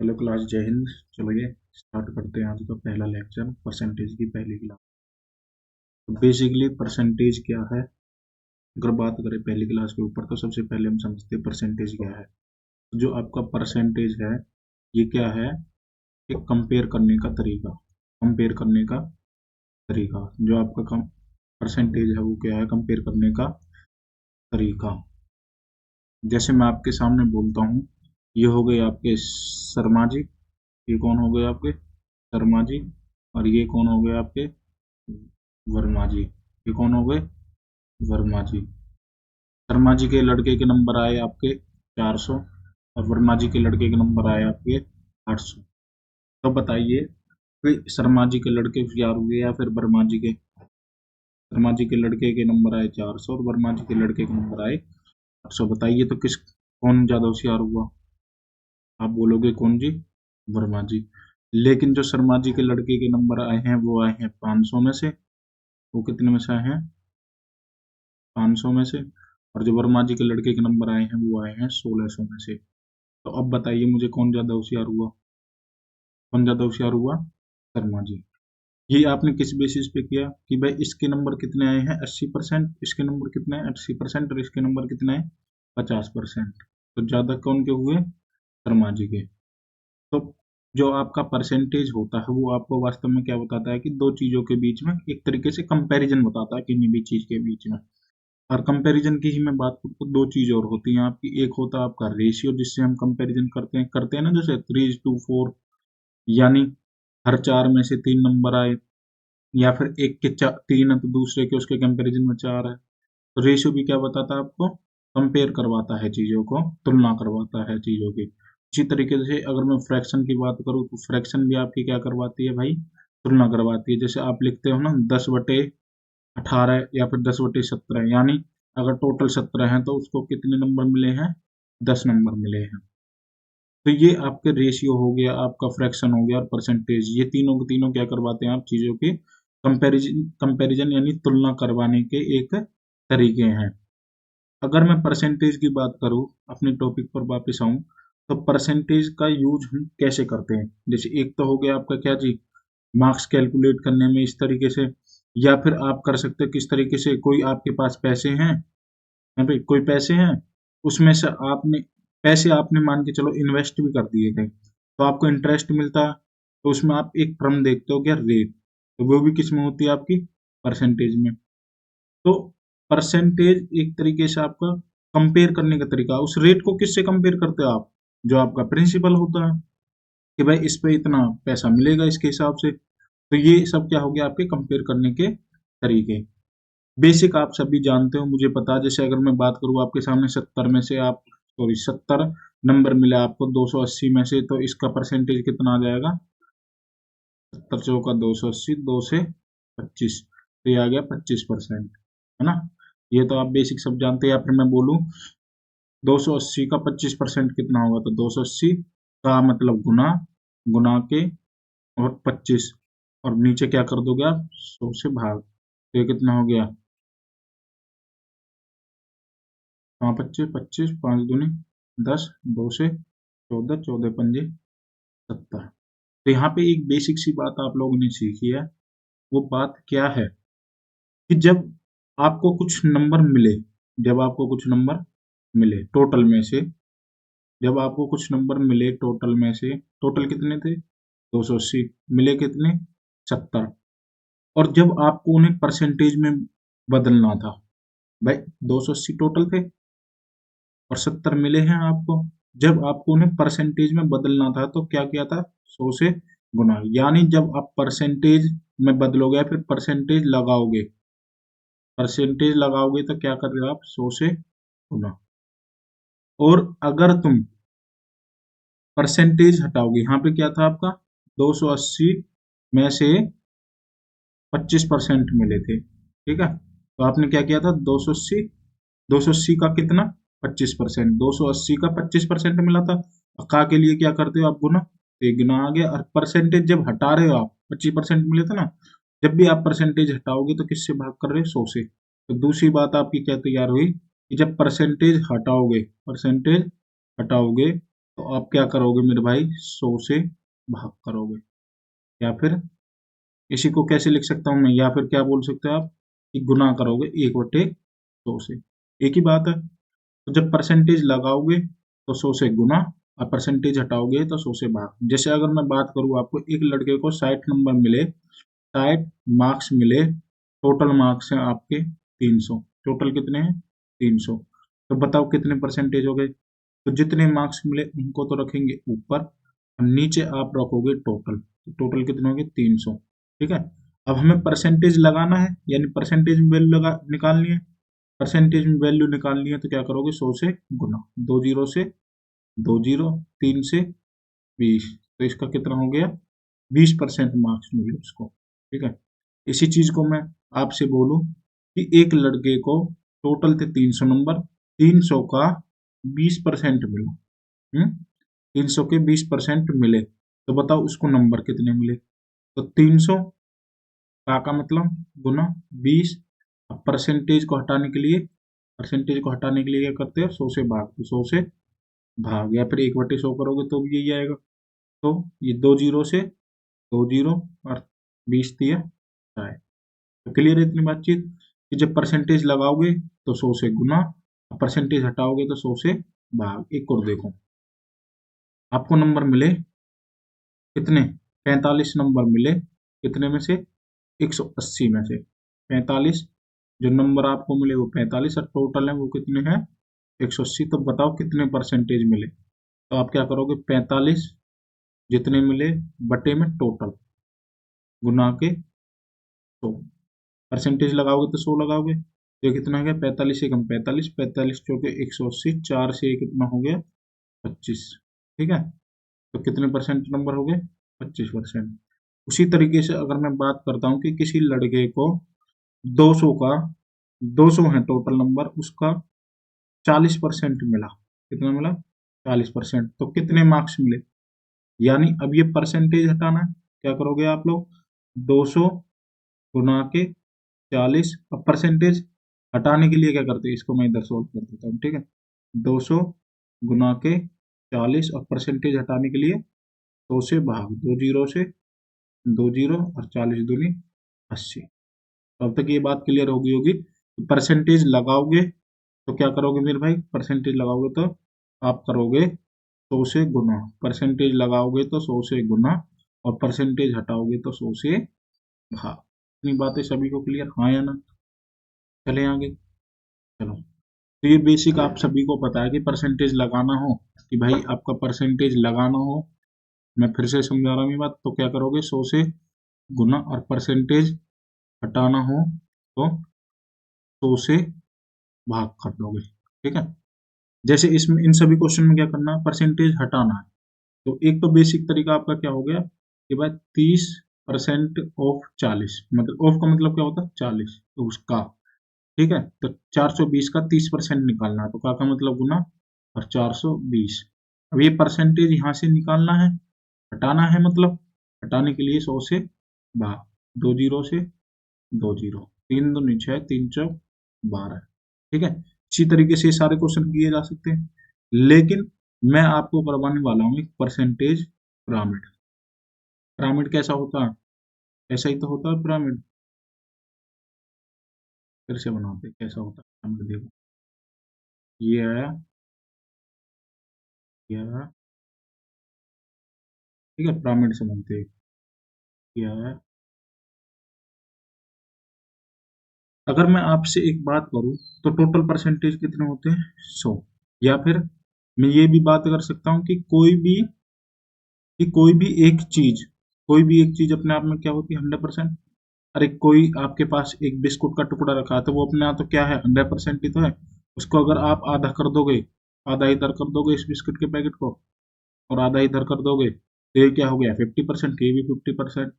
Hello class, जय हिंद। चलिए start करते हैं आज का पहला लेक्चर, परसेंटेज की पहली क्लास। तो बेसिकली परसेंटेज क्या है, अगर बात करें पहली क्लास के ऊपर तो सबसे पहले हम समझते हैं परसेंटेज क्या है। तो जो आपका परसेंटेज है ये क्या है, एक कंपेयर करने का तरीका। कंपेयर करने का तरीका जो आपका कम परसेंटेज है वो क्या है, कंपेयर करने का तरीका। जैसे मैं आपके सामने बोलता हूँ, ये हो गए आपके शर्मा जी, ये कौन हो गए आपके शर्मा जी, और ये कौन हो गए आपके वर्मा जी। ये कौन हो गए वर्मा जी। शर्मा जी के लड़के के नंबर आए आपके 400 और वर्मा जी के लड़के के नंबर आए आपके 800। तो बताइए कि शर्मा जी के लड़के होशियार हुए या फिर वर्मा जी के। शर्मा जी के लड़के के नंबर आए 400 और वर्मा जी के लड़के के नंबर आए 800। बताइए तो कौन ज्यादा होशियार हुआ। आप बोलोगे कौन जी, वर्मा जी। लेकिन जो शर्मा जी के लड़के के नंबर आए हैं वो आए हैं 500 में से। वो कितने में से आए हैं, 500 में से। और जो वर्मा जी के लड़के के नंबर आए हैं वो आए हैं 1600 में से। तो अब बताइए मुझे कौन ज्यादा होशियार हुआ। कौन ज्यादा होशियार हुआ, शर्मा जी। ये आपने किस बेसिस पे किया कि भाई इसके नंबर कितने आए हैं 80%, इसके नंबर कितने हैं 80% और इसके नंबर कितने हैं 50%। तो ज्यादा कौन के हुए, शर्मा जी के। तो जो आपका परसेंटेज होता है वो आपको वास्तव में क्या बताता है कि दो चीजों के बीच में एक तरीके से कंपैरिजन बताता है, किसी भी चीज के बीच में। और कंपैरिजन की ही मैं बात करूँ तो दो चीज और होती हैं आपकी। एक होता है आपका रेशियो जिससे हम कंपैरिजन करते हैं ना, जैसे 3:4, यानी हर चार में से तीन नंबर आए, या फिर एक के तीन है तो दूसरे के उसके कंपैरिजन में चार है। तो रेशियो भी क्या बताता है आपको, कंपेयर करवाता है चीजों को, तुलना करवाता है चीजों की। इसी तरीके से अगर मैं फ्रैक्शन की बात करूँ तो फ्रैक्शन भी आपकी क्या करवाती है भाई, तुलना करवाती है। जैसे आप लिखते हो ना 10/18 या फिर 10/17, यानी अगर टोटल 17 है तो उसको कितने नंबर मिले हैं, 10 नंबर मिले हैं। तो ये आपके रेशियो हो गया, आपका फ्रैक्शन हो गया और परसेंटेज, ये तीनों के तीनों क्या करवाते हैं आप चीजों की कंपैरिजन। कंपैरिजन यानी तुलना करवाने के एक तरीके हैं। अगर मैं परसेंटेज की बात करूं, अपने टॉपिक पर वापस आऊं, तो परसेंटेज का यूज हम कैसे करते हैं। जैसे एक तो हो गया आपका क्या जी, मार्क्स कैलकुलेट करने में इस तरीके से, या फिर आप कर सकते हो किस तरीके से, कोई आपके पास पैसे हैं, है भाई कोई पैसे हैं, उसमें से आपने पैसे आपने मान के चलो इन्वेस्ट भी कर दिए थे, तो आपको इंटरेस्ट मिलता, तो उसमें आप एक टर्म देखते हो क्या, रेट। तो वो भी किस में होती है आपकी, परसेंटेज में। तो परसेंटेज एक तरीके से आपका कंपेयर करने का तरीका। उस रेट को किससे कंपेयर करते हो आप, जो आपका प्रिंसिपल होता है कि भाई इस पे इतना पैसा मिलेगा इसके हिसाब से। तो ये सब क्या हो गया आपके कंपेयर करने के तरीके। बेसिक आप सभी जानते हो, मुझे पता है। जैसे अगर मैं बात करूँ आपके सामने 70 में से आप, सॉरी 70 नंबर मिला आपको 280 में से, तो इसका परसेंटेज कितना आ जाएगा, 70 चौका 280, 2 से 25, तो ये आ गया 25%, है ना। ये तो आप बेसिक सब जानते हैं। या फिर मैं बोलूँ 280 का 25% कितना होगा, तो 280 का मतलब गुना, गुना के और 25, और नीचे क्या कर दोगे आप 100 से भाग, तो ये कितना हो गया, हाँ 25, 25 5 दूनी 10, 2 से 14, 14 पंजे 70। तो यहाँ पे एक बेसिक सी बात आप लोगों ने सीखी है। वो बात क्या है कि जब आपको कुछ नंबर मिले, जब आपको कुछ नंबर मिले टोटल में से, जब आपको कुछ नंबर मिले टोटल में से, टोटल कितने थे 280, मिले कितने 70, और जब आपको उन्हें परसेंटेज में बदलना था, भाई 280 टोटल थे और 70 मिले हैं आपको, जब आपको उन्हें परसेंटेज में बदलना था तो क्या किया था, 100 से गुना। यानी जब आप परसेंटेज में बदलोगे या फिर परसेंटेज लगाओगे तो क्या कर रहे हो आप, 100 से गुना। और अगर तुम परसेंटेज हटाओगे, यहाँ पे क्या था आपका 280 में से 25% मिले थे, ठीक है। तो आपने क्या किया था 280, 280 का कितना 25%, 280 का 25% मिला था। का के लिए क्या करते हो आप, गुना, तो ये गुना आ गया। और परसेंटेज जब हटा रहे हो आप, 25% मिले थे ना, जब भी आप परसेंटेज हटाओगे तो किससे भाग कर रहे हो, 100 से। तो दूसरी बात आपकी क्या तैयार हुई कि जब परसेंटेज हटाओगे तो आप क्या करोगे मेरे भाई, 100 से भाग करोगे। या फिर इसी को कैसे लिख सकता हूँ मैं, या फिर क्या बोल सकते हो आप कि गुना करोगे 1/100 से। एक ही बात है। तो जब परसेंटेज लगाओगे तो 100 से गुना, और परसेंटेज हटाओगे तो 100 से भाग। जैसे अगर मैं बात करूँ, आपको एक लड़के को 60 नंबर मिले, 60 मार्क्स मिले, टोटल मार्क्स हैं आपके 300। टोटल कितने हैं? 300। तो बताओ कितने परसेंटेज हो गए? तो जितने मार्क्स मिले उनको तो रखेंगे ऊपर, और नीचे आप रखोगे टोटल। तो टोटल कितने हो गए? 300। ठीक है। अब हमें परसेंटेज लगाना है, यानी परसेंटेज में वैल्यू लगा निकालनी है। परसेंटेज में वैल्यू निकालनी है तो क्या करोगे? 100 से गुना, दो जीरो से, दो जीरो, 3 से 20। तो इसका कितना हो गया? 20% मार्क्स मिले उसको। ठीक है। इसी चीज को मैं आपसे बोलूं कि एक लड़के को टोटल थे 300 नंबर, 300 का 20% मिला। 300 के 20% मिले, तो बताओ उसको नंबर कितने मिले? तो 300 का मतलब गुना 20। अब परसेंटेज को हटाने के लिए, क्या करते हैं? 100 से भाग। तो 100 से भाग, या फिर 1/100 करोगे तो भी यही आएगा। तो ये दो जीरो से, दो जीरो, और 20 दिया है। तो क्लियर है इतनी बातचीत, कि जब परसेंटेज लगाओगे तो 100 से गुना, परसेंटेज हटाओगे तो 100 से भाग। एक और देखो, आपको नंबर मिले कितने? 45 नंबर मिले। कितने में से? 180 में से 45। जो नंबर आपको मिले वो 45, और टोटल है वो कितने हैं? 180। तो बताओ कितने परसेंटेज मिले? तो आप क्या करोगे? 45 जितने मिले बटे में टोटल, गुना के 100। परसेंटेज लगाओगे तो 100 लगाओगे, तो ये कितना हो गया? 45 से कम 45, 45 चौके 180, 4 से ये कितना हो गया? 25। ठीक है। तो कितने परसेंट नंबर हो गए? 25%। उसी तरीके से अगर मैं बात करता हूँ कि किसी लड़के को 200 का, 200 है टोटल नंबर, उसका 40% मिला। कितना मिला? 40%। तो कितने मार्क्स मिले? यानी अब ये परसेंटेज हटाना है। क्या करोगे आप लोग? 200 गुना के 40। अब परसेंटेज हटाने के लिए क्या करते हैं? इसको मैं इधर सोल्व कर देता हूँ। ठीक है। 200 गुना के 40, और परसेंटेज हटाने के लिए 100 से भाग, दो जीरो से, दो जीरो, और 40 दूनी 80। तो अब तक ये बात क्लियर हो गई होगी। परसेंटेज लगाओगे तो क्या करोगे मेरे भाई? परसेंटेज लगाओगे तो आप करोगे 100 से गुना, परसेंटेज लगाओगे तो 100 से गुना, और परसेंटेज हटाओगे तो 100 से भाग। इतनी बातें सभी को क्लियर? हाँ या ना? चले आगे। चलो, तो ये बेसिक आप सभी को पता है कि परसेंटेज लगाना हो, कि भाई आपका परसेंटेज लगाना हो, मैं फिर से समझा रहा हूँ ये बात, तो क्या करोगे? 100 से गुना, और परसेंटेज हटाना हो तो 100 से भाग कर दोगे। ठीक है। जैसे इसमें इन सभी क्वेश्चन में क्या करना है? परसेंटेज हटाना है। तो एक तो बेसिक तरीका आपका क्या हो गया कि भाई 30% ऑफ 40, मतलब ऑफ का मतलब क्या होता है? 40, तो उसका। ठीक है। तो 420 का 30% निकालना है, तो का मतलब गुना, और 420। अब ये परसेंटेज यहाँ से निकालना है, हटाना है, मतलब हटाने के लिए 100 से भाग, दो जीरो से, दो जीरो, तीन दूनी 6, तीन चौक 12। ठीक है। इसी तरीके से सारे क्वेश्चन किए जा सकते हैं, लेकिन मैं आपको करवाने वाला हूँ एक परसेंटेज पिरामिड। पिरामिड कैसा होता है? ऐसा ही तो होता है पिरामिड। फिर से बनाते हैं कैसा होता है पिरामिड, देखो। ये आया, ये आया। ठीक है, पिरामिड से बनते हैं। ये आया। अगर मैं आपसे एक बात करूं तो टोटल परसेंटेज कितने होते हैं? 100। या फिर मैं ये भी बात कर सकता हूँ कि कोई भी एक चीज अपने आप में क्या होती है? 100%। अरे कोई आपके पास एक बिस्कुट का टुकड़ा रखा है, तो वो अपने आप तो क्या है? 100% ही तो है। उसको अगर आप आधा कर दोगे, आधा इधर कर दोगे इस बिस्कुट के पैकेट को, और आधा इधर कर दोगे, तो ये क्या हो गया? 50%। ये भी 50%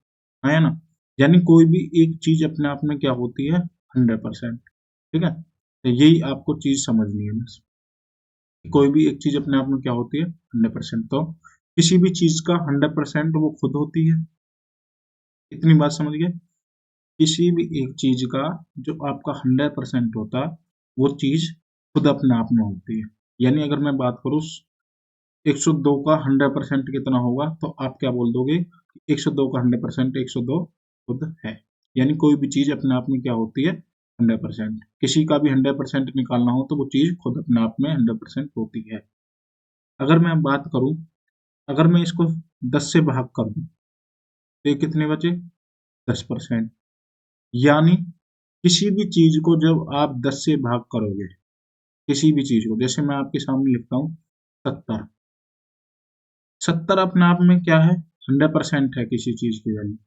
है ना? यानी कोई भी एक चीज अपने आप में क्या होती है? 100%। ठीक है। तो यही आपको चीज समझनी है बस। कोई भी एक चीज अपने आप में क्या होती है? 100%। तो किसी भी चीज का 100% वो खुद होती है। इतनी बात समझ गए? किसी भी एक चीज का जो आपका 100% होता है, वो चीज खुद अपने आप में होती है। यानी अगर मैं बात करूँ 102 का 100% कितना होगा, तो आप क्या बोल दोगे, 102 का 100% 102 खुद है। यानी कोई भी चीज अपने आप में क्या होती है, 100%। किसी का भी 100% निकालना हो तो वो चीज खुद अपने आप में 100% होती है। अगर मैं बात करूं, अगर मैं इसको 10 से भाग कर दूं तो ये कितने बचे, 10%। यानी किसी भी चीज को जब आप 10 से भाग करोगे, किसी भी चीज को, जैसे मैं आपके सामने लिखता हूँ 70, 70 अपने आप में क्या है, 100% है किसी चीज की वैल्यू।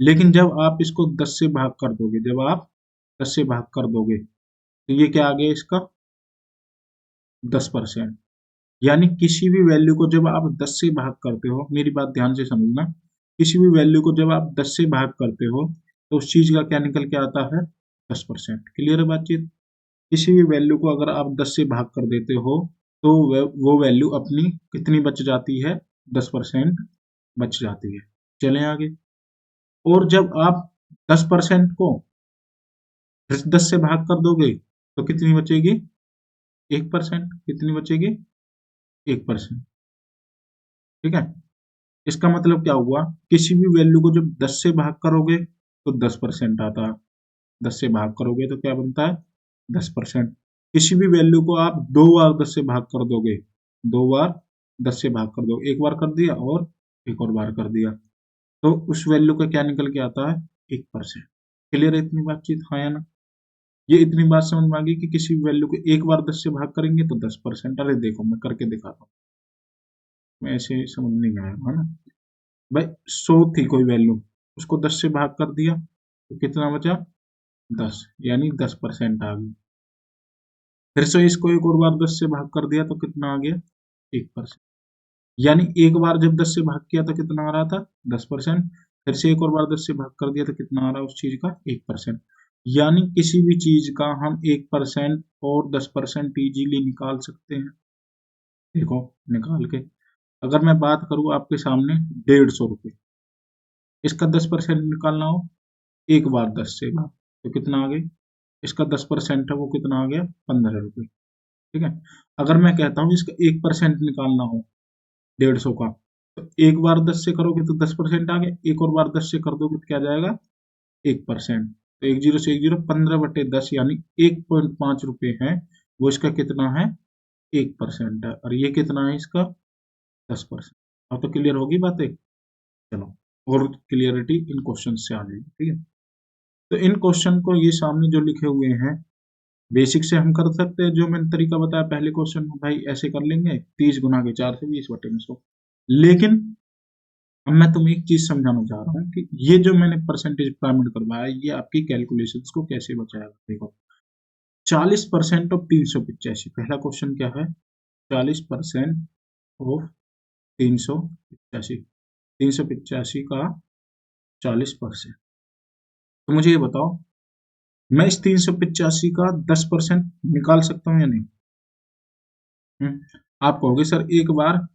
लेकिन जब आप इसको 10 से भाग कर दोगे, जब आप 10 से भाग कर दोगे तो ये क्या आ गया इसका, 10%। यानी किसी भी वैल्यू को जब आप 10 से भाग करते हो, मेरी बात ध्यान से समझना, किसी भी वैल्यू को जब आप 10 से भाग करते हो तो उस चीज का क्या निकल के आता है, 10%। क्लियर है बातचीत। किसी भी वैल्यू को अगर आप 10 से भाग कर देते हो तो वो वैल्यू अपनी कितनी बच जाती है, 10% बच जाती है। चलें आगे। और जब आप 10% को 10 से भाग कर दोगे तो कितनी बचेगी, 1%। कितनी बचेगी, 1%। ठीक है। इसका मतलब क्या हुआ, किसी भी वैल्यू को जब 10 से भाग करोगे तो 10% आता है। 10 से भाग करोगे तो क्या बनता है, 10%। किसी भी वैल्यू को आप 2 बार 10 से भाग कर दोगे, 2 बार 10 से भाग कर दो, एक बार कर दिया और एक और बार कर दिया, तो उस वैल्यू का क्या निकल के आता है, 1%। क्लियर है इतनी बातचीत, हाँ या ना। ये इतनी बात समझ में आ गई कि किसी भी वैल्यू को एक बार 10 से भाग करेंगे तो 10%। अरे देखो मैं करके दिखाता हूँ, मैं ऐसे समझ नहीं आया है ना। भाई 100 थी कोई वैल्यू, उसको 10 से भाग कर दिया तो कितना बचा, 10, यानी 10% आ गई। फिर से इसको एक और बार 10 से भाग कर दिया तो कितना आ गया, 1%। यानी एक बार जब 10 से भाग किया तो कितना आ रहा था, 10%। फिर से एक और बार 10 से भाग कर दिया तो कितना आ रहा है उस चीज का, 1%। यानी किसी भी चीज का हम 1% और 10% इजीली निकाल सकते हैं। देखो निकाल के, अगर मैं बात करूं आपके सामने 150 रुपये, इसका 10% निकालना हो, एक बार 10 से भाग तो कितना आ गई, इसका 10% है वो कितना आ गया, 15 रुपये। ठीक है। अगर मैं कहता हूँ इसका 1% निकालना हो 150 का, तो एक बार 10 से करोगे तो 10% आ गया, एक और बार 10 से कर दोगे तो क्या जाएगा, 1%। तो एक जीरो से एक जीरो, 15/10 यानी 1.5 रुपये है, वो इसका कितना है, 1% है। और ये कितना है इसका, 10%। अब तो क्लियर होगी बातें। चलो और क्लियरिटी इन क्वेश्चन से आ जाएगी। ठीक है। तो इन क्वेश्चन को ये सामने जो लिखे हुए हैं, बेसिक से हम कर सकते हैं, जो मैंने तरीका बताया पहले क्वेश्चन में, भाई ऐसे कर लेंगे 30 गुना के 4 से 20/100। लेकिन अब मैं तुम्हें एक चीज समझाना चाह रहा हूँ कि ये जो मैंने परसेंटेज पिरामिड करवाया, ये आपकी कैलकुलेशंस को कैसे बचाएगा। देखो 40% ऑफ 385, पहला क्वेश्चन क्या है, 40% ऑफ 385, 385 का 40%। तो मुझे ये बताओ, मैं इस 385 का 10% निकाल सकता हूँ या नहीं। आप कहोगे सर एक बार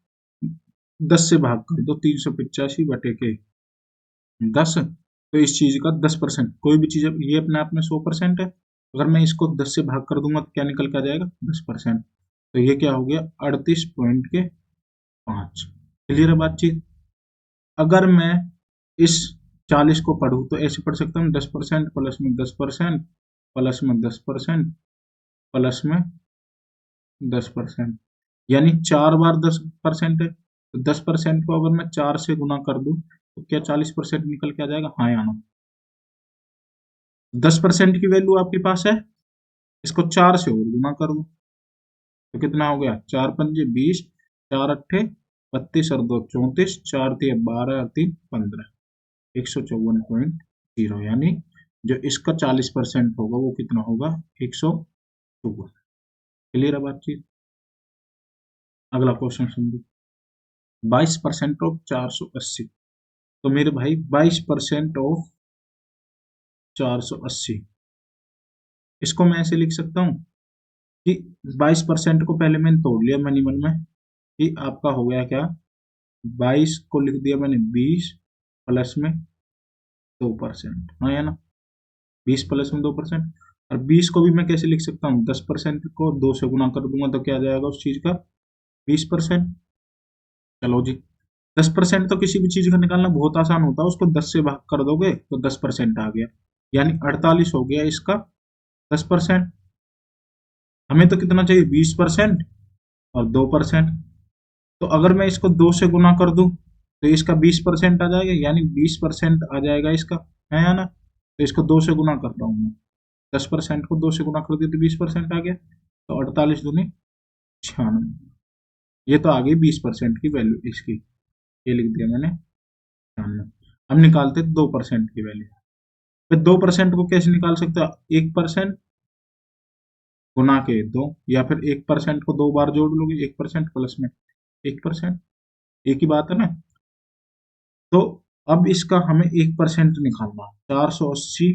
10 से भाग कर दो, 385/10, तो इस चीज का 10%, कोई भी चीज ये अपने आप में 100% है, अगर मैं इसको 10 से भाग कर दूंगा तो क्या निकल के आ जाएगा, 10%। तो ये क्या हो गया, 38.5। क्लियर है बातचीत। अगर मैं इस 40 को पढ़ूं तो ऐसे पढ़ सकता हूँ, 10% प्लस में 10% प्लस में 10% प्लस में 10%, यानी 4 बार 10% है। तो 10% को अगर मैं 4 से गुना कर दूं तो क्या 40% निकल के आ जाएगा, हाँ या ना। 10% की वैल्यू आपके पास है, इसको 4 से और गुना कर दो तो कितना हो गया, 4×5 = 20, 4×8 = 32 और 2 34, 4×3 = 12 और 3 15, 154.0। यानी जो इसका 40% होगा वो कितना होगा, 154। क्लियर है बातचीत। अगला क्वेश्चन समझो, 22% ऑफ 480। तो मेरे भाई 22% ऑफ 480, इसको मैं ऐसे लिख सकता हूँ कि 22% को पहले मैंने तोड़ लिया मनी मन में, कि आपका हो गया क्या, 22 को लिख दिया मैंने 20 प्लस में 2%, हाँ या ना, 20 प्लस में 2%। और 20 को भी मैं कैसे लिख सकता हूँ, 10% को 2 से गुना कर दूंगा तो क्या आ जाएगा उस चीज का, 20%। चलो जी, 10% तो किसी भी चीज का निकालना बहुत आसान होता है, उसको 10 से भाग कर दोगे तो 10% आ गया, यानी 48 हो गया इसका 10%। हमें तो कितना चाहिए, 20% और 2%। तो अगर मैं इसको 2 से गुना कर दूं तो इसका 20% आ जाएगा, यानी 20% आ जाएगा इसका, है या ना। तो इसको 2 से गुना कर रहा हूं मैं, 10% को 2 से गुना कर दिया तो 20% आ गया। तो 48 दूनी 96, ये तो आ गई 20% की वैल्यू इसकी, ये लिख दिया मैंने 96। हम निकालते 2% की वैल्यू। फिर 2% को कैसे निकाल सकते हो, 1% गुना के 2, या फिर 1% को 2 बार जोड़ लोगे, 1% प्लस में 1%, एक ही बात है ना। तो अब इसका हमें 1% निकालना, 480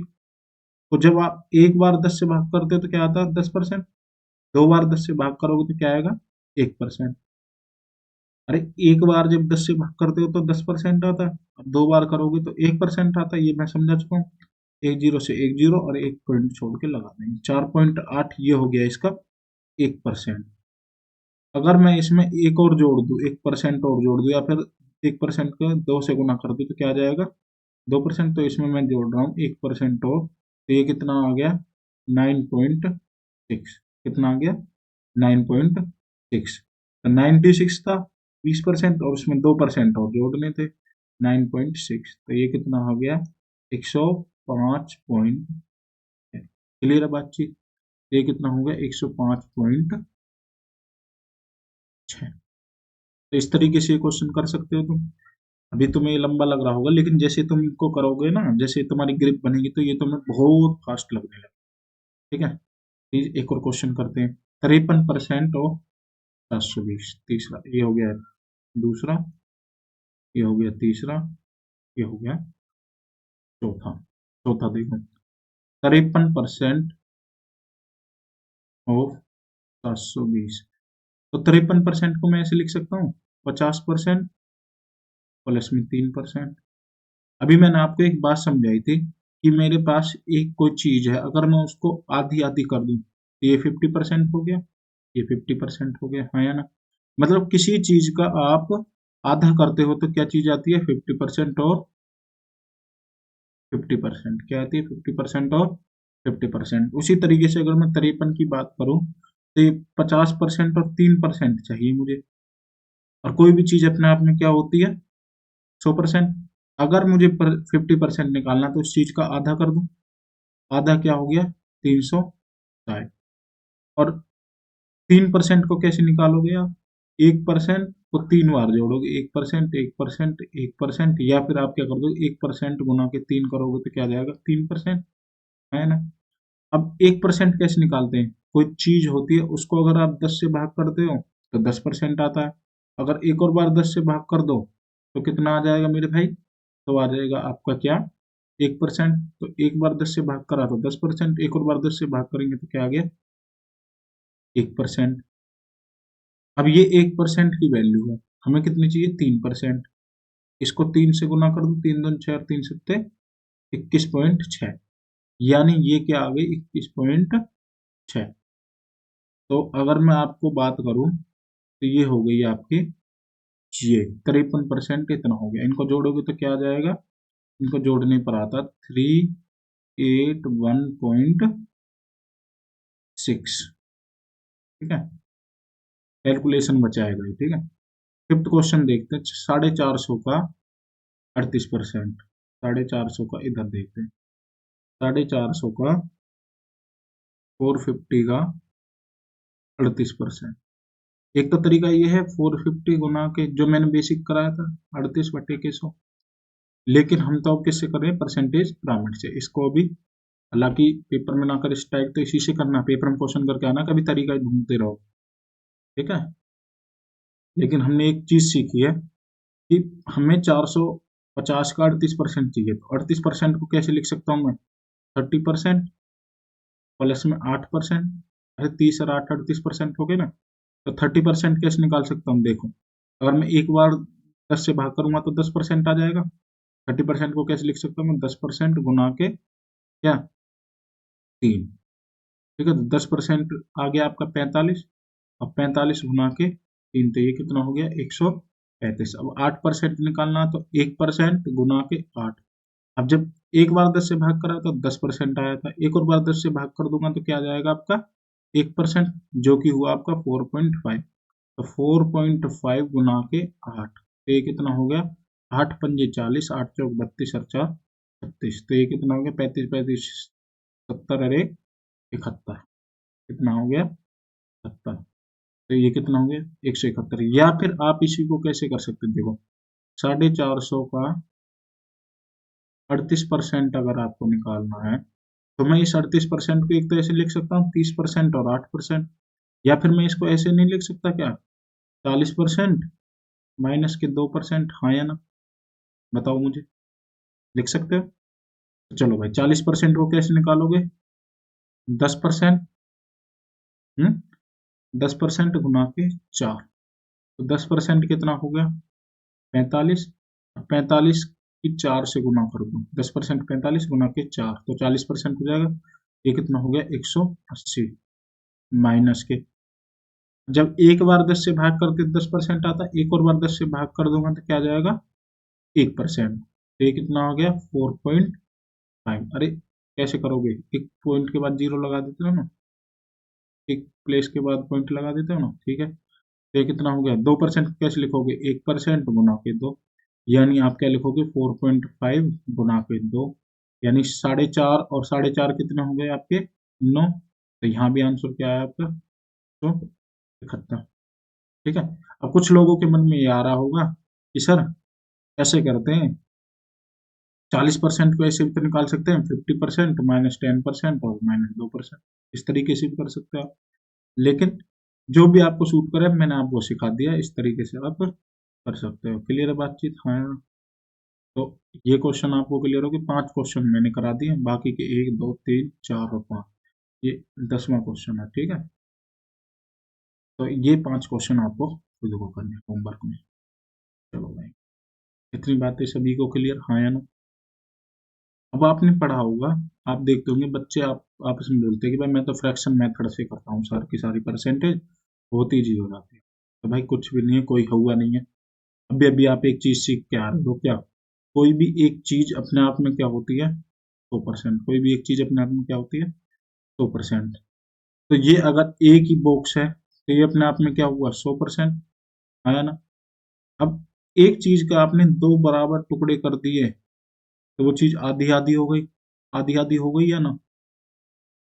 को जब आप एक बार 10 से भाग करते हो तो क्या आता है, 10%। 2 बार 10 से भाग करोगे तो क्या आएगा, 1%। अरे एक बार जब 10 से भाग करते हो तो 10% आता है, अब 2 बार करोगे तो 1% आता है, ये मैं समझा चुका हूँ। एक जीरो से एक जीरो और एक पॉइंट छोड़ के लगा देंगे, 4.8, ये हो गया इसका 1%। अगर मैं इसमें एक और जोड़ दूं, 1% और जोड़ दूं, या फिर 1% को 2 से गुना कर दूं तो क्या आ जाएगा, 2%। तो इसमें मैं जोड़ रहा हूँ 1% और, तो ये कितना आ गया, 9.6। कितना आ गया, 9.6। तो 96 था 20%, और उसमें 2% और जोड़ने थे, 9.6। तो ये कितना हो गया, 105 पॉइंट। क्लियर है बातचीत, ये कितना हो गया, 105.6। तो इस तरीके से क्वेश्चन कर सकते हो तुम। अभी तुम्हें लंबा लग रहा होगा, लेकिन जैसे तुम इनको करोगे ना, जैसे तुम्हारी ग्रिप बनेगी तो ये तुम्हें बहुत फास्ट लगने लगेगा। ठीक है, एक और क्वेश्चन करते हैं। 53% और 720, तीसरा ये हो गया, दूसरा ये हो गया, तीसरा ये हो गया, चौथा। चौथा देखो, 53% ऑफ 720। तो 53% को मैं ऐसे लिख सकता हूँ, 50% प्लस में 3%। अभी मैंने आपको एक बात समझाई थी कि मेरे पास एक कोई चीज है, अगर मैं उसको आधी आधी कर दूं तो ये 50% हो गया, ये 50% हो गया, हाँ या ना। मतलब किसी चीज का आप आधा करते हो तो क्या चीज आती है, 50%, और 50% क्या आती है, 50% और 50%। उसी तरीके से अगर मैं 53 की बात करूं तो ये 50% और 3% चाहिए मुझे। और कोई भी चीज अपने आप में क्या होती है, 100%। अगर मुझे 50% निकालना तो उस चीज का आधा कर दूं, आधा क्या हो गया, 360। और 3% को कैसे निकालोगे आप, 1% को 3 बार जोड़ोगे, 1%, 1%, 1%, या फिर आप क्या कर दो, 1% गुना के 3 करोगे तो क्या आ जाएगा, 3%, है ना। अब 1% कैसे निकालते हैं, कोई चीज होती है उसको अगर आप 10 से भाग करते हो तो 10% आता है। अगर एक और बार 10 से भाग कर दो तो कितना आ जाएगा मेरे भाई, तो आ जाएगा आपका क्या, 1%। तो एक बार 10 से भाग करा तो 10%, एक और बार 10 से भाग करेंगे तो क्या आ गया, 1%। अब ये 1% की वैल्यू है, हमें कितनी चाहिए, 3%। इसको 3 से गुना कर दो, 3 दूनी 6, 3 सत्ते 21.6, यानी ये क्या आ गई, 21.6। तो अगर मैं आपको बात करूं तो ये हो गई आपकी, ये 53% इतना हो गया। इनको जोड़ोगे तो क्या आ जाएगा, इनको जोड़ने पर आता 381.6। ठीक है, कैलकुलेशन बचाएगा ये, ठीक है। फिफ्थ क्वेश्चन देखते हैं, 450 का 38%। 450 का इधर देखते हैं, 450 का 450 का 38%। एक तो तरीका ये है 450 गुना के जो मैंने बेसिक कराया था, 38/100। लेकिन हम तो अब किससे कर रहे हैं, परसेंटेज पिरामिड से। इसको अभी हालांकि पेपर में ना कर इस टाइप, तो इसी से करना, पेपर में क्वेश्चन करके आना, कभी तरीका ढूंढते रहो। ठीक है, लेकिन हमने एक चीज सीखी है कि हमें 450 का 38% चाहिए, तो 38% को कैसे लिख सकता हूँ मैं, 30% प्लस में 8%। अरे 30 और 8 38% हो गए ना। तो 30% कैसे निकाल सकता हूँ, देखो अगर मैं एक बार 10 से भाग करूंगा तो 10% आ जाएगा। 30% को कैसे लिख सकता हूँ मैं, 10% गुना के क्या, 3। ठीक है, तो 10% आ गया आपका 45, अब 45 गुना के 3, तो ये कितना हो गया, 100। 35। अब 8% निकालना तो 1% गुना के 8। अब जब एक बार 10 से भाग करा तो 10% आया था, एक और बार 10 से भाग कर दूंगा तो क्या आ जाएगा आपका 1%, जो कि हुआ आपका 4.5। तो 4.5 गुना के 8, तो ये कितना हो गया, 8 पंजे 40, 8 चौक 32 और 4 36। तो ये कितना हो गया, 35 35 70 और 1 71। कितना हो गया 70। तो ये कितना हो गया 171। या फिर आप इसी को कैसे कर सकते हैं, देखो 450 का 38% अगर आपको निकालना है तो मैं इस 38% को एक तो ऐसे लिख सकता हूँ 30% और 8%। या फिर मैं इसको ऐसे नहीं लिख सकता क्या, 40% माइनस के 2%, हाँ या ना, बताओ मुझे, लिख सकते हो। तो चलो भाई 40% को कैसे निकालोगे, 10%, 10% गुना के 4। तो 10% कितना हो गया 45। 45 की 4 से गुना कर दो, 10% 45 गुना के 4 तो 40% हो जाएगा। ये कितना हो गया 180 माइनस के, जब एक बार 10 से भाग करते 10% आता, एक और बार 10 से भाग कर दूंगा तो क्या आ जाएगा 1%। तो ये कितना हो गया 4.5। अरे कैसे करोगे, एक पॉइंट के बाद जीरो लगा देते हो ना, एक प्लेस के बाद पॉइंट लगा देते हो ना, ठीक है। तो ये कितना हो गया 2% कैसे लिखोगे, 1% गुना के 2, यानी आप क्या लिखोगे 4.5 गुना के 2, यानी 4.5 और 4.5 कितने हो गए आपके 9। तो यहाँ भी आंसर क्या है आपका 171। ठीक है। अब कुछ लोगों के मन में ये आ रहा होगा कि सर ऐसे करते हैं, 40% को ऐसे भी तो निकाल सकते हैं, 50% माइनस 10% और माइनस 2%, इस तरीके से भी कर सकते हो आप। लेकिन जो भी आपको सूट करे मैंने आपको सिखा दिया, इस तरीके से आप कर सकते हो। क्लियर है बातचीत, हाँ। तो ये क्वेश्चन आपको क्लियर होगी, 5 क्वेश्चन मैंने करा दिए, बाकी के 1 2 3 4 और 5, ये 10वां क्वेश्चन है, ठीक है। तो ये 5 क्वेश्चन आपको खुद को करने हैं होमवर्क में। चलो भाई, इतनी बातें सभी को क्लियर, हाँ या ना। अब आपने पढ़ा होगा, आप देखते होंगे बच्चे आप आपस में बोलते हैं कि भाई मैं तो फ्रैक्शन मेथड से करता हूँ, सारी की सारी परसेंटेज बहुत ईजी हो जाती है। तो भाई कुछ भी नहीं है, कोई हुआ नहीं है। अभी अभी आप एक चीज सीख के आ रहे हो क्या, कोई भी एक चीज अपने आप में क्या होती है 100%, कोई भी एक चीज अपने आप में क्या होती है 100%। तो ये अगर एक ही बॉक्स है तो ये अपने आप में क्या हुआ 100%, आया ना। अब एक चीज का आपने दो बराबर टुकड़े कर दिए तो वो चीज आधी आधी हो गई, आधी आधी हो गई या ना।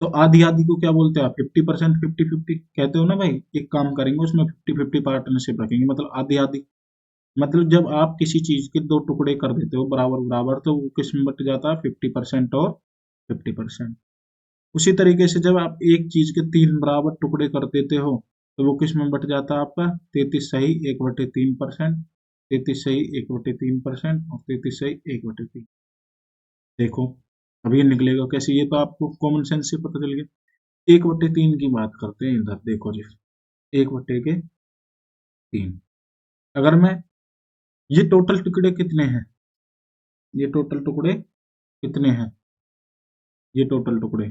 तो आधी आधी को क्या बोलते हैं आप, 50% 50-50 कहते हो ना भाई। एक काम करेंगे उसमें 50-50 पार्टनरशिप रखेंगे, मतलब आधी आधी। मतलब जब आप किसी चीज के दो टुकड़े कर देते हो बराबर बराबर तो वो किस में बट जाता है 50% और 50%। उसी तरीके से जब आप एक चीज के तीन बराबर टुकड़े कर देते हो तो वो किस में बट जाता है आपका 33 सही 1/3%, 33 सही 1/3% और 33 सही 1/3। देखो अब ये निकलेगा कैसे, ये तो आपको कॉमन सेंस से पता चल गया। 1/3 की बात करते हैं, इधर देखो जी, 1/3। अगर मैं, ये टोटल टुकड़े कितने हैं, ये टोटल टुकड़े कितने हैं, ये टोटल टुकड़े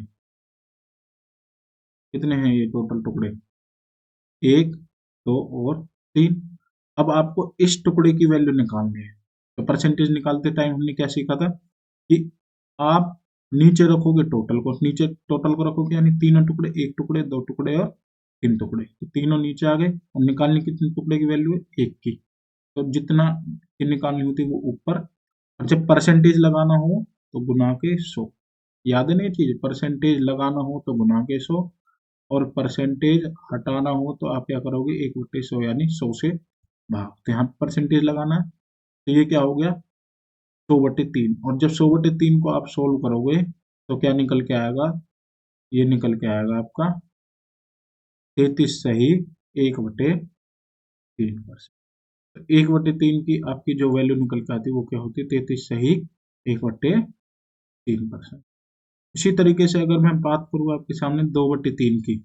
कितने हैं, ये टोटल टुकड़े 1 2 और 3। अब आपको इस टुकड़े की वैल्यू निकालनी है। तो परसेंटेज निकालते टाइम हमने क्या सीखा था कि आप नीचे रखोगे टोटल को, नीचे टोटल को रखोगे यानी तीनों टुकड़े, एक टुकड़े दो टुकड़े और तीन टुकड़े, तो तीनों नीचे आ गए और निकालनी कितने टुकड़े की वैल्यू है एक की। तो जितना की निकालनी होती है वो ऊपर, और जब परसेंटेज लगाना हो तो गुना के 100। याद है ना ये चीज, परसेंटेज लगाना हो तो गुना के 100 और परसेंटेज हटाना हो तो आप क्या करोगे 1/100 यानी 100 से भाग। तो यहाँ परसेंटेज लगाना है तो ये क्या हो गया 100/3, और जब 100/3 को आप सोल्व करोगे तो क्या निकल के आएगा, ये निकल के आएगा आपका 33 सही 1/3%। 1/3 की आपकी जो वैल्यू निकल के आती है वो क्या होती है 33 सही 1/3%। इसी तरीके से अगर मैं बात करूँ आपके सामने 2/3 की,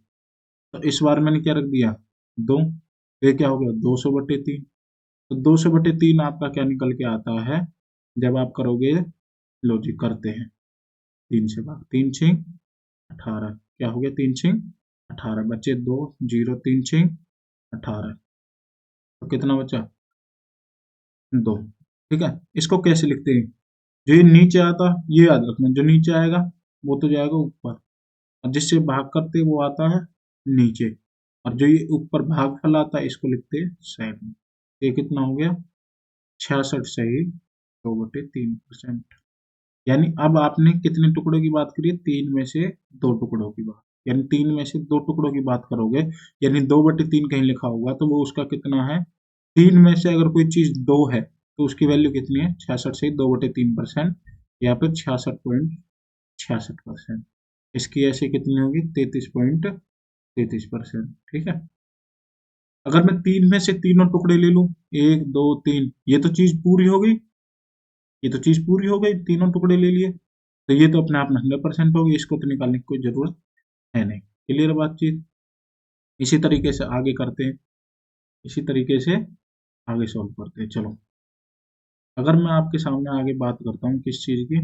तो इस बार मैंने क्या रख दिया 2, ये क्या हो गया 200/3। तो 200/3 आपका क्या निकल के आता है, जब आप करोगे, लो जी करते हैं, 3 से भाग, 3×6 = 18, क्या हो गया 3×6 = 18, बचे 2 0 3×6 = 18। तो कितना बचा 2। ठीक है, इसको कैसे लिखते हैं? जो ये नीचे आता ये याद रखना, जो नीचे आएगा वो तो जाएगा ऊपर, और जिससे भाग करते वो आता है नीचे, और जो ये ऊपर भागफल आता है इसको लिखते हैं साइड में। ये कितना हो गया? 66 सही 2/3%। यानी अब आपने कितने टुकड़ों की बात करी है? 3 में से 2 टुकड़ों की बात, यानी 3 में से 2 टुकड़ों की बात करोगे, यानी 2/3 कहीं लिखा होगा तो वो उसका कितना है? 3 में से अगर कोई चीज 2 है तो उसकी वैल्यू कितनी है? 66 से 2/3%, या फिर 66.66%। इसकी ऐसे कितनी होगी? 33.33%। ठीक है, अगर मैं 3 में से तीनों टुकड़े ले लूं, 1 2 3, ये तो चीज पूरी हो गई, ये तो चीज पूरी हो गई, तीनों टुकड़े ले लिए, तो ये तो अपने आप में 100% होगी, इसको तो निकालने की कोई जरूरत है नहीं। क्लियर बातचीत? इसी तरीके से आगे करते हैं, इसी तरीके से आगे सॉल्व करते हैं। चलो, अगर मैं आपके सामने आगे बात करता हूँ किस चीज की,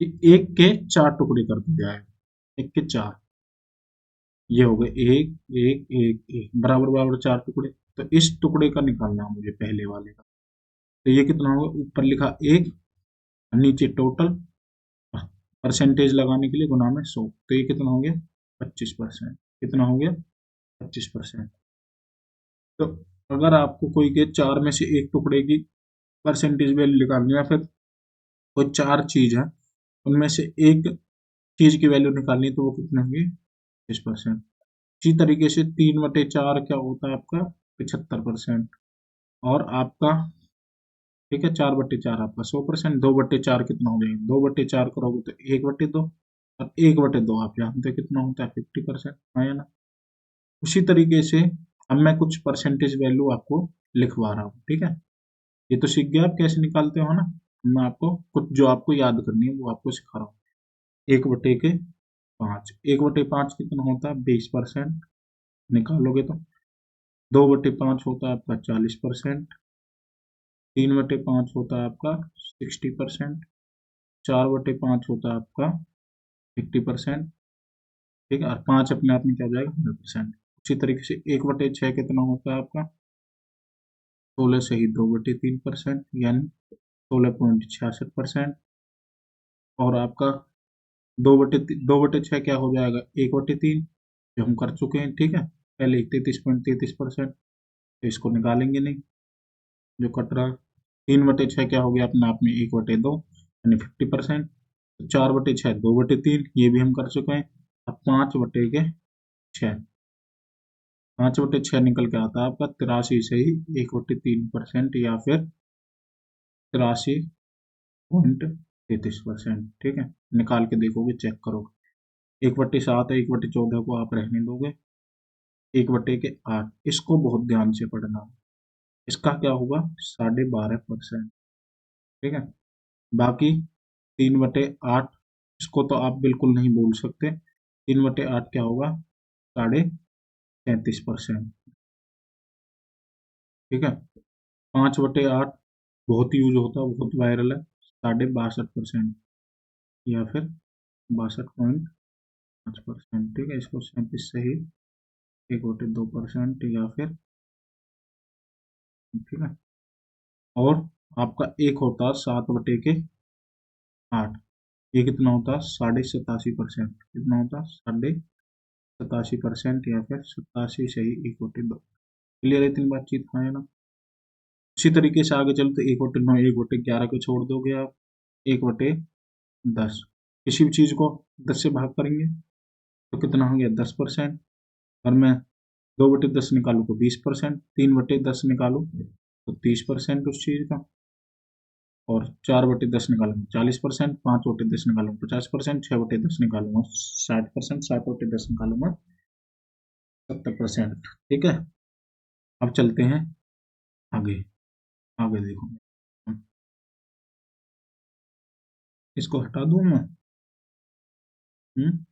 कि एक के 4 टुकड़े कर दिए जाए, एक के 4, ये हो गए एक एक एक एक बराबर बराबर 4 टुकड़े, तो इस टुकड़े का निकालना है मुझे, पहले वाले का। तो ये कितना होगा? ऊपर लिखा 1, नीचे टोटल, परसेंटेज लगाने के लिए गुना में 100, तो ये कितना हो गया? 25%। कितना हो गया? 25%। तो अगर आपको कोई के 4 में से एक टुकड़े की परसेंटेज वैल्यू निकालनी है, या फिर कोई 4 चीज है उनमें से एक चीज की वैल्यू निकालनी है, तो वो कितनी होगी? 25%। इसी तरीके से 3/4 क्या होता है आपका? 75%। और आपका, ठीक है, 4/4 आपका 100%। 2/4 कितना हो जाएगा? 2/4 करोगे तो 1/2, और 1/2 आप जानते हैं कितना होता है? 50%, है ना? उसी तरीके से अब मैं कुछ परसेंटेज वैल्यू आपको लिखवा रहा हूँ, ठीक है? ये तो सीख गए आप कैसे निकालते हो ना, मैं आपको कुछ जो आपको याद करनी है वो आपको सिखा रहा हूँ। 1/5, 1/5 कितना होता है? 20%। निकालोगे तो 2/5 होता है आपका 40%, 3/5 होता है आपका 60%, 4/5 होता है आपका 50%। ठीक है, और 5 अपने आप में क्या हो जाएगा? 100%। उसी तरीके से 1/6 कितना होता है आपका? 16 से ही 2/3%, यानी 16.66%। और आपका 2/6 क्या हो जाएगा? 1/3, जो हम कर चुके हैं, ठीक है, पहले 33.33%, तो इसको निकालेंगे नहीं, जो कट रहा। 3/6 क्या हो गया अपने आप में? 1/2, यानी 50%। 4/6 2/3, ये भी हम कर चुके हैं। अब 5/6, 5/6 निकल के आता है आपका 83 से ही 1/3%, या फिर 83.33%। ठीक है, निकाल के देखोगे, चेक करोगे। 1/7 है, 1/14 को आप रहने दोगे, 1/8, इसको बहुत ध्यान से पढ़ना है। इसका क्या होगा? 12.5%। ठीक है, बाकी 3/8, इसको तो आप बिल्कुल नहीं बोल सकते। 3/8 क्या होगा? 33.37%। ठीक है, 5/8 बहुत यूज होता है, बहुत वायरल है, 62.5%, या फिर 62.5%। ठीक है, इसको 37 से ही 1/2%, या फिर, ठीक है। और आपका एक होता है 7/8, ये कितना होता है? 87.5%। कितना होता है? 87.5%, या फिर 87 से ही 1/2। क्लियर है इतनी बातचीत? हाँ, है ना? उसी तरीके से आगे चलते 1/9, 1/11 को छोड़ दोगे आप, 1/10, किसी भी चीज को 10 से भाग करेंगे तो कितना हो गया? 10%। और मैं 2/10 निकालू तो 20%, 3/10 निकालू तो 30% उस चीज का, और 4/10 निकालूंगा 40%, 5/10 निकालूंगा 50%, 6/10 निकालूंगा 60%, 7/10 निकालूंगा 70%। ठीक है, अब चलते हैं आगे। आगे देखो, इसको हटा दूं मैं। हम्म,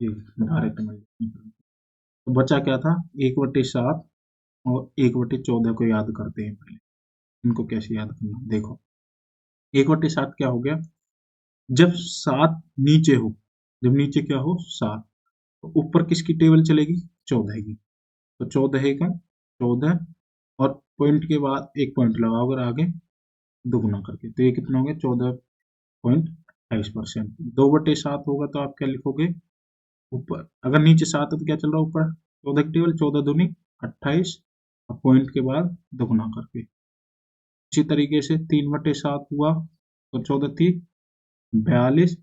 ये डायरेक्ट मैं, तो बचा क्या था? 1/7 और 1/14 को याद करते हैं पहले। इनको कैसे याद करना, देखो। 1/7 क्या हो गया? जब 7 नीचे हो, जब नीचे क्या हो? 7, तो ऊपर किसकी टेबल चलेगी? 14 की। तो 14 एकम 14, और पॉइंट के बाद एक पॉइंट लगाओ अगर आगे, दुगुना करके, तो ये कितना हो गया 14.28%। 2/7 होगा तो आप क्या लिखोगे ऊपर, अगर नीचे 7 है तो क्या चल रहा है ऊपर 14 की टेबल, 14 दूनी 28, और पॉइंट के बाद दुगुना करके। इसी तरीके से 3/7 हुआ तो 14 थी 42,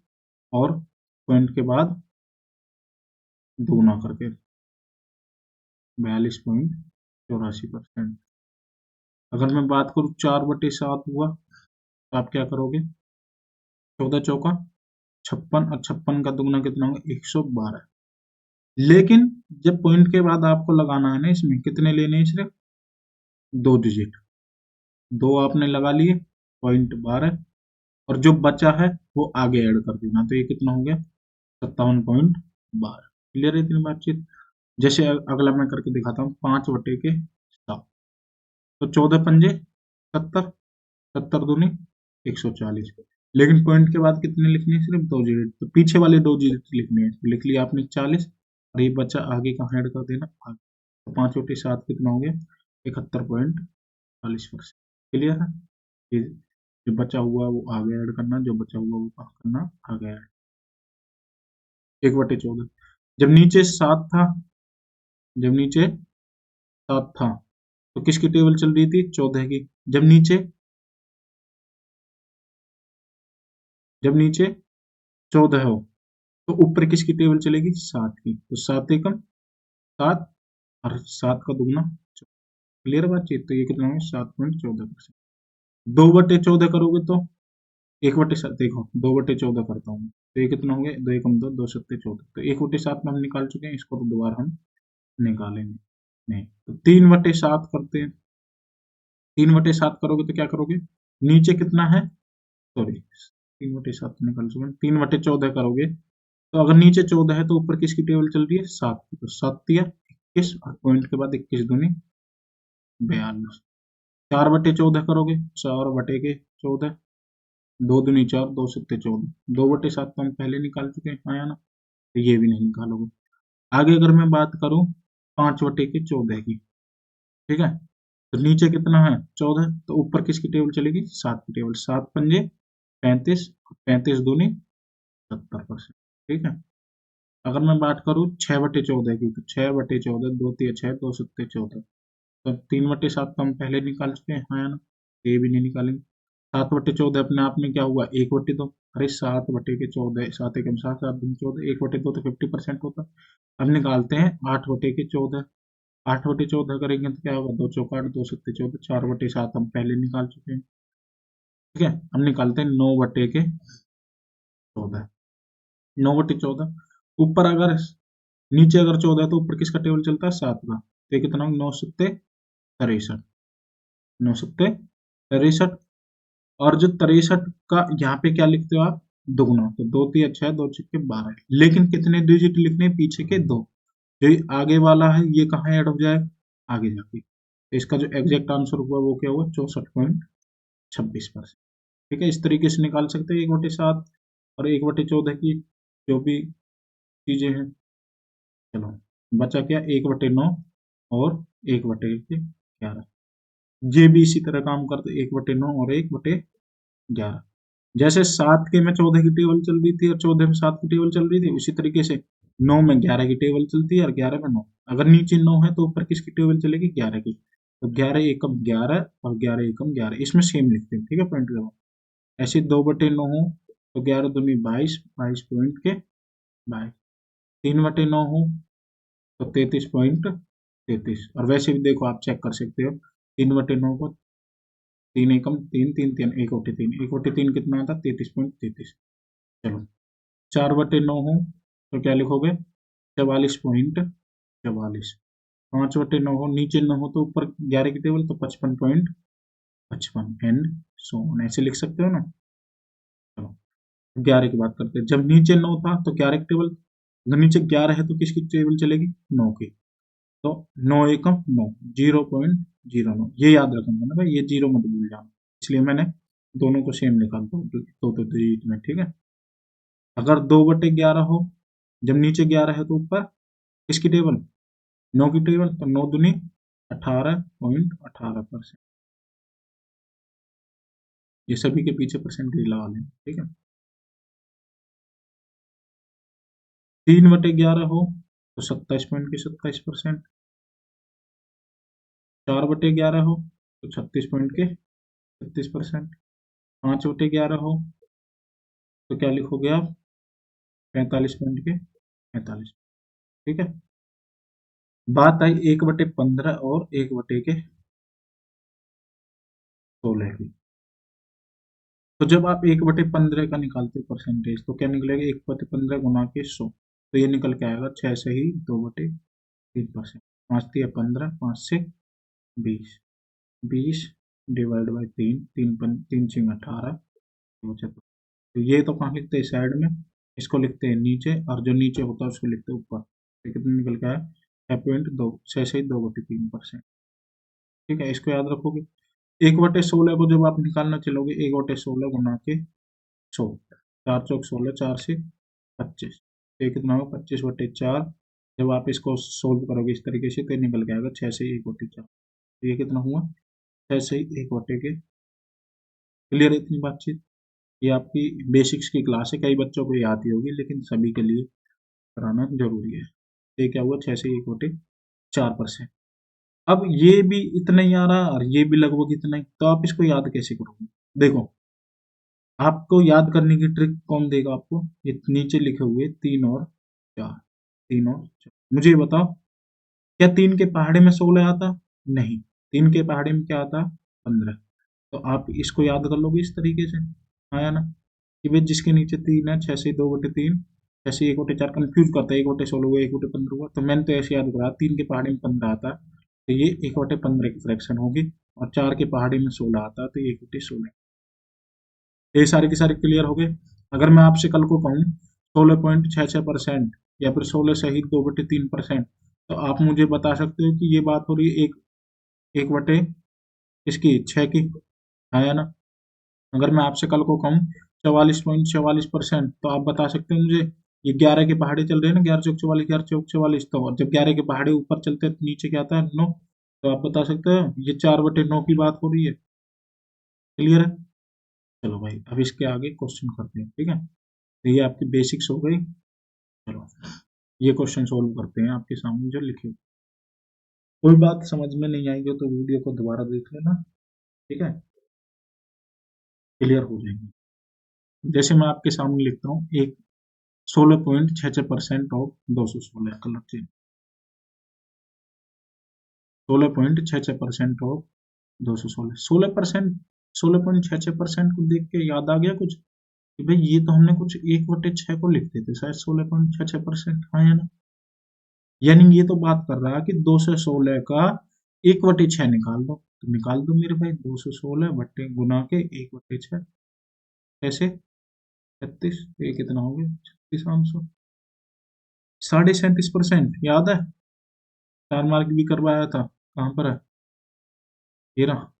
और पॉइंट के बाद दुगुना करके 42.84%। अगर मैं बात करूँ 4/7 हुआ तो आप क्या करोगे, 14 चौका 56, और 56 का दुगना कितना होगा 112। लेकिन जब पॉइंट के बाद आपको लगाना है ना, इसमें कितने लेने हैं, सिर्फ 2 डिजिट, 2 आपने लगा लिए, 0.12, और जो बचा है वो आगे ऐड कर देना, तो ये कितना हो गया 57.12। क्लियर है इतनी बातचीत। जैसे अगला मैं करके दिखाता हूँ, 5/7, तो 14 पंजे 70, 70 दूनी 140, लेकिन पॉइंट के बाद कितने लिखने हैं, सिर्फ 2 डिजिट, तो पीछे वाले 2 डिजिट लिखने हैं, तो लिख लिया आपने 40, और ये बच्चा आगे का ऐड कर देना आगे, तो 5/7 कितना हो गया 71.40%। क्लियर है। ये जो बचा हुआ वो आगे ऐड करना, जो बचा हुआ वो कहाँ करना, आगे ऐड। 1/14, जब नीचे 7 था, जब नीचे 7 था तो किसकी टेबल चल रही थी 14 की, जब नीचे 14 हो तो ऊपर किसकी टेबल चलेगी 7 की, तो 7 एकम 7, और 7 का दुगना। क्लियर बातचीत, तो ये कितना होगा 7.14%। 2/14 करोगे तो 1/7, देखो 2/14 करता हूँ तो ये कितना हो गया, 2 एकम 2, 2 7 14, तो 1/7 में हम निकाल चुके हैं, इसको तो दोबारा हम निकालेंगे नहीं, तो 3/7 करते हैं। 3/7 करोगे तो क्या करोगे, नीचे कितना है, सॉरी 3/7 निकाल चुके हैं, 3/14 करोगे तो अगर नीचे 14 है तो ऊपर किसकी टेबल चल रही है 7 की, तो 7 दिया 21, और पॉइंट के बाद 21 दूनी 42। 4/14 करोगे, 4/14, 2 दूनी 4, 2 7 14, 2/7 तो हम पहले निकाल चुके हैं, आया ना, तो ये भी नहीं निकालोगे। आगे अगर मैं बात करूं 5/14 की, ठीक है, तो नीचे कितना है 14, तो ऊपर किसकी टेबल चलेगी 7 की टेबल, 7 पंजे 35, 35 दूनी 70%। ठीक है। अगर मैं बात करूँ 6/14 की, तो 6/14, 2 तिया 6, 2 7 14, तो 3/7 तो हम पहले निकाल चुके हैं, हाँ या ना, ये भी नहीं निकालेंगे। 7/14 अपने आप में क्या हुआ 1/2, अरे 7/14, 7 एकम 7, 7 दूनी 14, 1/2 तो 50% होता। अब निकालते हैं 8/14, 8/14 करेंगे तो क्या होगा 2 चौका 8, 2 7 14, 4/7 हम पहले निकाल चुके हैं। ठीक है, हम निकालते हैं 9/14, 9/14, ऊपर अगर नीचे अगर 14 है तो ऊपर किसका टेबल चलता है 7 का, तो ये कितना 9 7 63, 9 7 63, और जो 63 का यहाँ पे क्या लिखते हो आप दुगुना, तो 2 तिया 6, 2 छक्के 12, लेकिन कितने डिजिट लिखने हैं पीछे के 2, जो आगे वाला है ये कहाँ ऐड हो जाए आगे जाके, तो इसका जो एग्जैक्ट आंसर हुआ वो क्या हुआ 64.26%। ठीक है, इस तरीके से निकाल सकते हैं 1/7 और 1/14 की जो भी चीजें हैं। चलो, बचा क्या 1/9 और 1/11, ये भी इसी तरह काम करते 1/9 और 1/11। जैसे 7 के में 14 की टेबल चल रही थी और 14 में 7 की टेबल चल रही थी, उसी तरीके से 9 में 11 की टेबल चलती है और 11 में 9। अगर नीचे 9 है तो ऊपर किसकी टेबल चलेगी 11 की, तो 11 एकम 11 और 11 एकम 11, इसमें सेम लिखते हैं। ठीक है, पॉइंट लगाओ। ऐसे 2/9 हो तो 11 दूनी 22, 22 पॉइंट के 22। 3/9 हो तो 33.33, और वैसे भी देखो आप चेक कर सकते हो 3/9 को 3 एकम 3, 3 3, 1/3, 1/3 कितना आता 33.33। चलो, 4/9 हो तो क्या लिखोगे 44.44। 5/9 हो, नीचे 9 हो तो ऊपर 11 की टेबल, तो 55.55, एंड सो ऑन, ऐसे लिख सकते हो ना। चलो, 11 की बात करते हैं, जब नीचे 9 था तो 11 की टेबल, अगर नीचे 11 है तो किसकी टेबल चलेगी 9 की, तो 9 एकम 9, 0.09, ये याद रखना ना भाई, ये जीरो मत भूल जाना, इसलिए मैंने दोनों को सेम लिखा दो डिजिट में। ठीक है, अगर 2/11 हो, जब नीचे 11 है तो ऊपर किसकी टेबल 9 की टेबल, तो 9 दूनी 18.18%। ये सभी के पीछे परसेंटेज लगा लें, ठीक है। 3/11 हो तो 27.27%। 4/11 हो तो 36.36%। 5/11 हो तो क्या लिखोगे आप? 45.45। ठीक है। बात आई 1/15 और 1/16 की। तो जब आप 1/15 का निकालते हो परसेंटेज, तो क्या निकलेगा? 1/15 गुना के 100, तो ये निकल के आएगा 6 से ही 2/3%। 5×3 = 15, 5 से 20, 20 डिवाइड बाई 3, 3×3 = 18, तो ये तो कहाँ लिखते हैं? साइड में। इसको लिखते हैं नीचे, और जो नीचे होता है उसको लिखते हैं ऊपर। तो कितना निकल के आया? 6.2, 6 से ही 2/3%। ठीक है, इसको याद रखोगे। 1/16 को जब आप निकालना चलोगे, 1/16 गुना के 100, 4×4 = 16, 4 से 25, तो ये कितना होगा? 25/4। जब आप इसको सोल्व करोगे इस तरीके से, तो ये निकल के आएगा 6 से 1/4। तो ये कितना हुआ? 6 से 1/4 के। क्लियर है इतनी बातचीत? ये आपकी बेसिक्स की क्लास है, कई बच्चों को ये आती होगी, लेकिन सभी के लिए कराना जरूरी है। ये क्या हुआ? 6 से 1/4%। अब ये भी इतना ही आ रहा और ये भी लगभग इतना ही, तो आप इसको याद कैसे करोगे? देखो, आपको याद करने की ट्रिक कौन देगा आपको? ये नीचे लिखे हुए 3 और 4, 3 और 4। मुझे ये बताओ, क्या 3 के पहाड़े में 16 आता? नहीं। 3 के पहाड़े में क्या आता? 15। तो आप इसको याद कर लोगे इस तरीके से, आया ना? कि भाई जिसके नीचे 3 है, 6 से 2/3, 6 से 1/4, कंफ्यूज करता है, 1/16 हुआ, 1/15 हुआ, तो मैंने तो ऐसे याद करा, 3 के पहाड़े में 15 आता, तो ये 1/15 की फ्रैक्शन होगी, और 4 के पहाड़े में 16 आता, तो ये 1/16। ये सारे के सारे क्लियर हो गए। अगर मैं आपसे कल को कहूँ 16.66% या फिर 16 सहित 2/3%, तो आप मुझे बता सकते हो कि ये बात हो रही है एक एक बटे इसकी 6 की, है ना? अगर मैं आपसे कल को कहूँ 44.44%, तो आप बता सकते हो मुझे ये 11 के पहाड़े चल रहे हैं ना, 11×4 = 44, 11×4 = 44, तो जब 11 के पहाड़े ऊपर चलते हैं तो नीचे क्या आता है? 9। तो आप बता सकते हो ये 4/9 की बात हो रही है। क्लियर है? चलो भाई, अब इसके आगे क्वेश्चन करते हैं, ठीक है। तो ये आपकी बेसिक्स हो गई। चलो ये क्वेश्चन सोल्व करते हैं आपके सामने जो लिखे। कोई बात समझ में नहीं आएगी तो वीडियो को दोबारा देख लेना, ठीक है, क्लियर हो जाएंगे। जैसे मैं आपके सामने लिखता हूँ, एक 16.66% ऑफ 216 कलर चेंज, 16.66% ऑफ 216, 16%, 16.66% को देख के याद आ गया कुछ कि भाई ये तो हमने कुछ 1/6 को लिखते थे शायद 16.66%, हाँ या ना? यानी ये तो बात कर रहा है कि 216 का 1/6 निकाल दो, तो निकाल दो मेरे भाई, 216 बट्टे गुना के 1/6, कैसे? 36, ये कितना हो गया? 36,500। 37.5% याद है? 4 मार्क भी करवाया था, कहाँ पर है? ये रहा,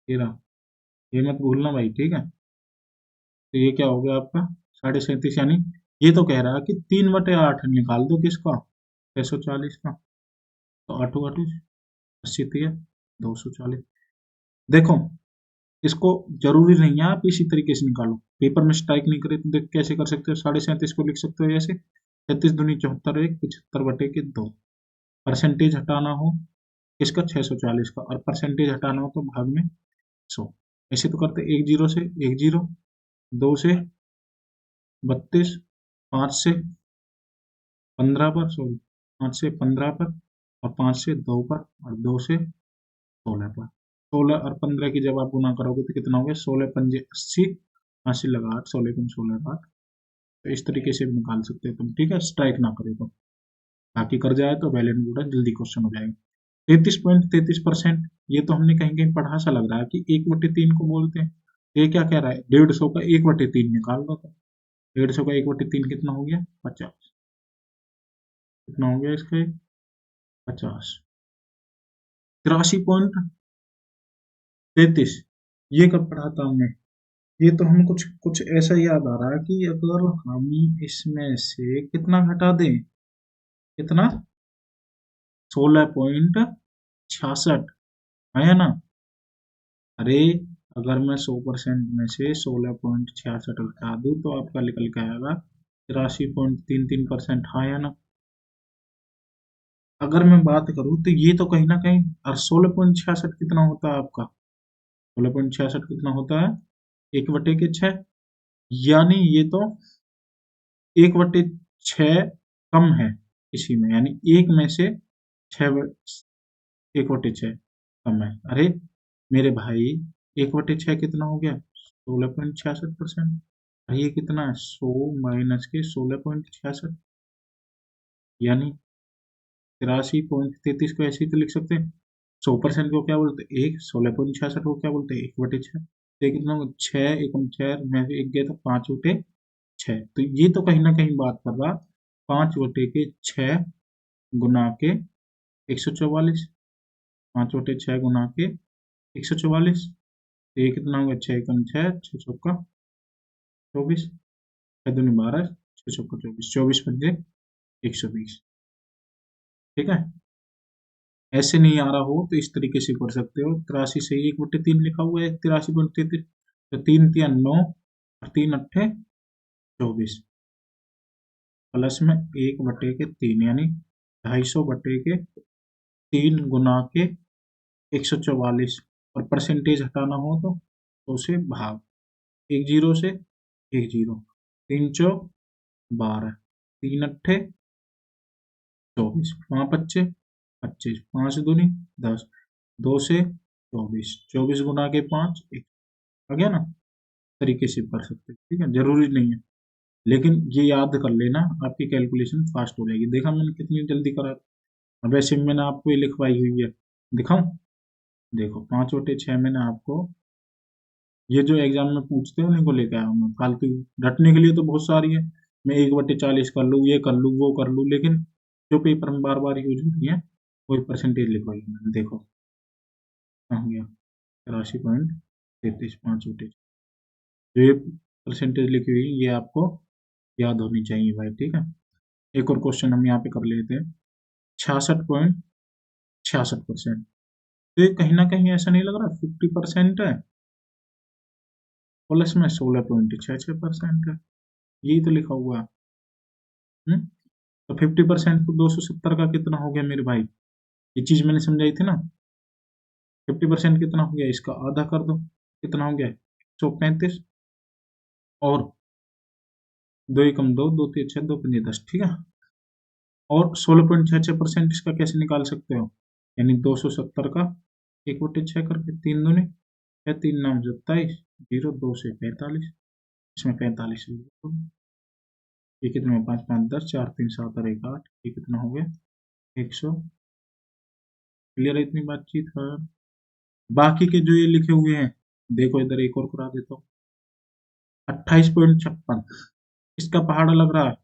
ये रहा, ये मत भूलना भाई, ठीक है। तो ये क्या हो गया आपका? 37.5, यानी ये तो कह रहा है कि 3/8 निकाल दो किसका? 640 का। तो 8×8 80 है 240। देखो, इसको जरूरी नहीं है आप इसी तरीके से निकालो, पेपर में स्ट्राइक नहीं करे तो देख कैसे कर सकते हो? 37.5 को लिख सकते हो ऐसे, 37×2 = 74, 75/2। परसेंटेज हटाना हो किसका? 640 का, और परसेंटेज हटाना हो तो भाग में 100। ऐसे तो करते, एक जीरो से एक जीरो, 2 से 32, 5 से 15 पर, सॉरी, 5 से 15 पर, और 5 से 2 पर, और 2 से 16 पर। 16 और 15 की जब आप गुना करोगे तो कितना हो गया? 16×5 = 80, 80 लगा 8, 16×16 = 8। तो इस तरीके से भी निकाल सकते हो तुम, ठीक है, स्ट्राइक ना करे तो। बाकी कर जाए तो वैलिड बूढ़ा जल्दी क्वेश्चन हो जाएगा। 33.33%, ये तो हमने कहीं कहीं पढ़ा सा लग रहा है कि 1/3 को बोलते हैं। ये क्या कह रहा है? 150 का 1/3 निकाल दो, तो 150 का 1/3 कितना हो गया? 50। कितना हो गया इसका? 50। 83.33, ये कब पढ़ा था हमने? ये तो हमें कुछ कुछ ऐसा याद आ रहा है कि अगर हम इसमें से कितना घटा दें, कितना 16.66 है ना। अरे अगर मैं 100% में से 16.66 घटा दूं तो आपका निकल के आएगा 83.33%, हाँ या ना। अगर मैं बात करूं तो ये तो कहीं ना कहीं, और 16.66 कितना होता है आपका, 16.66 कितना होता है 1/6, यानी ये तो 1/6 कम है इसी में, यानी एक में से 1/6 कम है। अरे मेरे भाई 1/6 कितना हो गया 16.66%। ये कितना है 100 माइनस के 16.66, यानी 83.33 को ऐसे ही तो लिख सकते हैं। 100% को क्या बोलते हैं एक, 16.66 को क्या बोलते हैं 1/6। तो ये कितना होगा 6 एकम 6 में से एक गया तो 5/6। तो ये तो कहीं ना कहीं बात कर रहा 5/6 गुना के 144, 5/6 गुना के 144। तो ये कितना होगा 6 एकम 6, 6 चौका 24, 6 दूनी 12, 6 चौका 24, 24 बजे 120। ठीक है, ऐसे नहीं आ रहा हो तो इस तरीके से कर सकते हो। 83 से 1/3 लिखा हुआ है 83.33, तो 3 3 9 और 3 8 24, प्लस में 1/3 यानी 250/3 गुना के 144। और परसेंटेज हटाना हो तो उसे भाग, एक जीरो से एक जीरो, 3 चौक 12, 3 8 24, 5 5 25, 5 दूनी 10, 2 से 24, 24 गुना के 5 आ गया ना। तरीके से कर सकते हैं, ठीक है, जरूरी नहीं है, लेकिन ये याद कर लेना आपकी कैलकुलेशन फास्ट हो जाएगी। देखा मैंने कितनी जल्दी करा। अब वैसे मैंने आपको ये लिखवाई हुई है, दिखाऊं, देखो 5/6 मैंने आपको, ये जो एग्जाम में पूछते हैं उन्हीं को लेकर आया हूं मैं। फालतू रटने के लिए तो बहुत सारी है, मैं 1/40 कर लूँ, ये कर लूँ, वो कर लूँ, लेकिन जो पेपर में बार बार यूज होती है वही परसेंटेज लिखवाई है मैंने। देखो कहाँ गया 83.33, 5/6, जो ये परसेंटेज लिखी हुई है ये आपको याद होनी चाहिए भाई, ठीक है। एक और क्वेश्चन हम यहाँ पे कर लेते हैं, 66.66%। तो ये कहीं ना कहीं ऐसा नहीं लग रहा 50% है, प्लस में 16.66% है, यही तो लिखा हुआ है। तो 50% को 270 का कितना हो गया मेरे भाई, ये चीज मैंने समझाई थी ना। 50% कितना हो गया, इसका आधा कर दो, कितना हो गया 135, और 2 एकम 2, 2 3 6, 2 5 10, ठीक है। और 16.66% इसका कैसे निकाल सकते हो, यानी 270 का 1/6 करके, 3 दूनी या 3 9 27, 0 2 से 45, इसमें 45, ये कितना है 5 5 10, 4 3 7 और 1 8, ये कितना हो गया 100। क्लियर है इतनी बातचीत है। बाकी के जो ये लिखे हुए हैं, देखो इधर एक और करा देता हूँ, 28.56, इसका पहाड़ा लग रहा है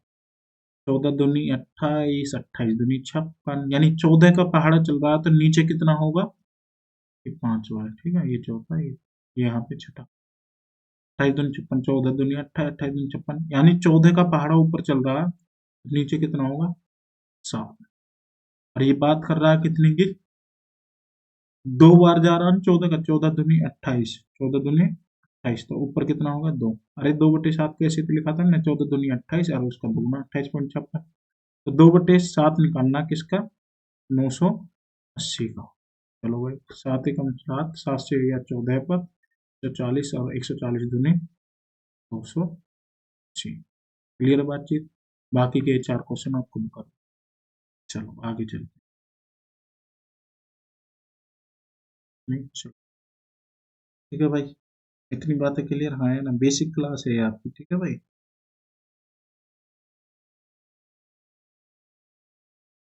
14 दूनी 28, 28 दूनी 56, यानी 14 का पहाड़ा चल रहा है, तो नीचे कितना होगा, ये पांचवा है, ठीक है, ये चौथा, ये यहाँ पे छठा। 28 दूनी 56, 14 दूनी 28, 28 दूनी 56, यानी 14 का पहाड़ा ऊपर चल रहा है, नीचे कितना होगा 7। और ये बात कर रहा है कितने की, 2 बार जा रहा है 14 का, 14 दूनी 28, 14 दूनी 28, तो ऊपर कितना होगा 2। अरे 2/7 कैसे तो लिखा था मैंने, 14 दूनी 28 और उसका दोगुना 28.56, तो 2/7 निकालना किसका 980 का। चलो भाई 7 एकम 7, 7 से गया 14 पर, 140 और 140 दूनी 280। क्लियर है बातचीत, बाकी के 4 क्वेश्चन आप खुद करो। चलो आगे चलते हैं, चलो ठीक है भाई, इतनी बातें क्लियर, हाँ है ना, बेसिक क्लास है आपकी, ठीक है भाई।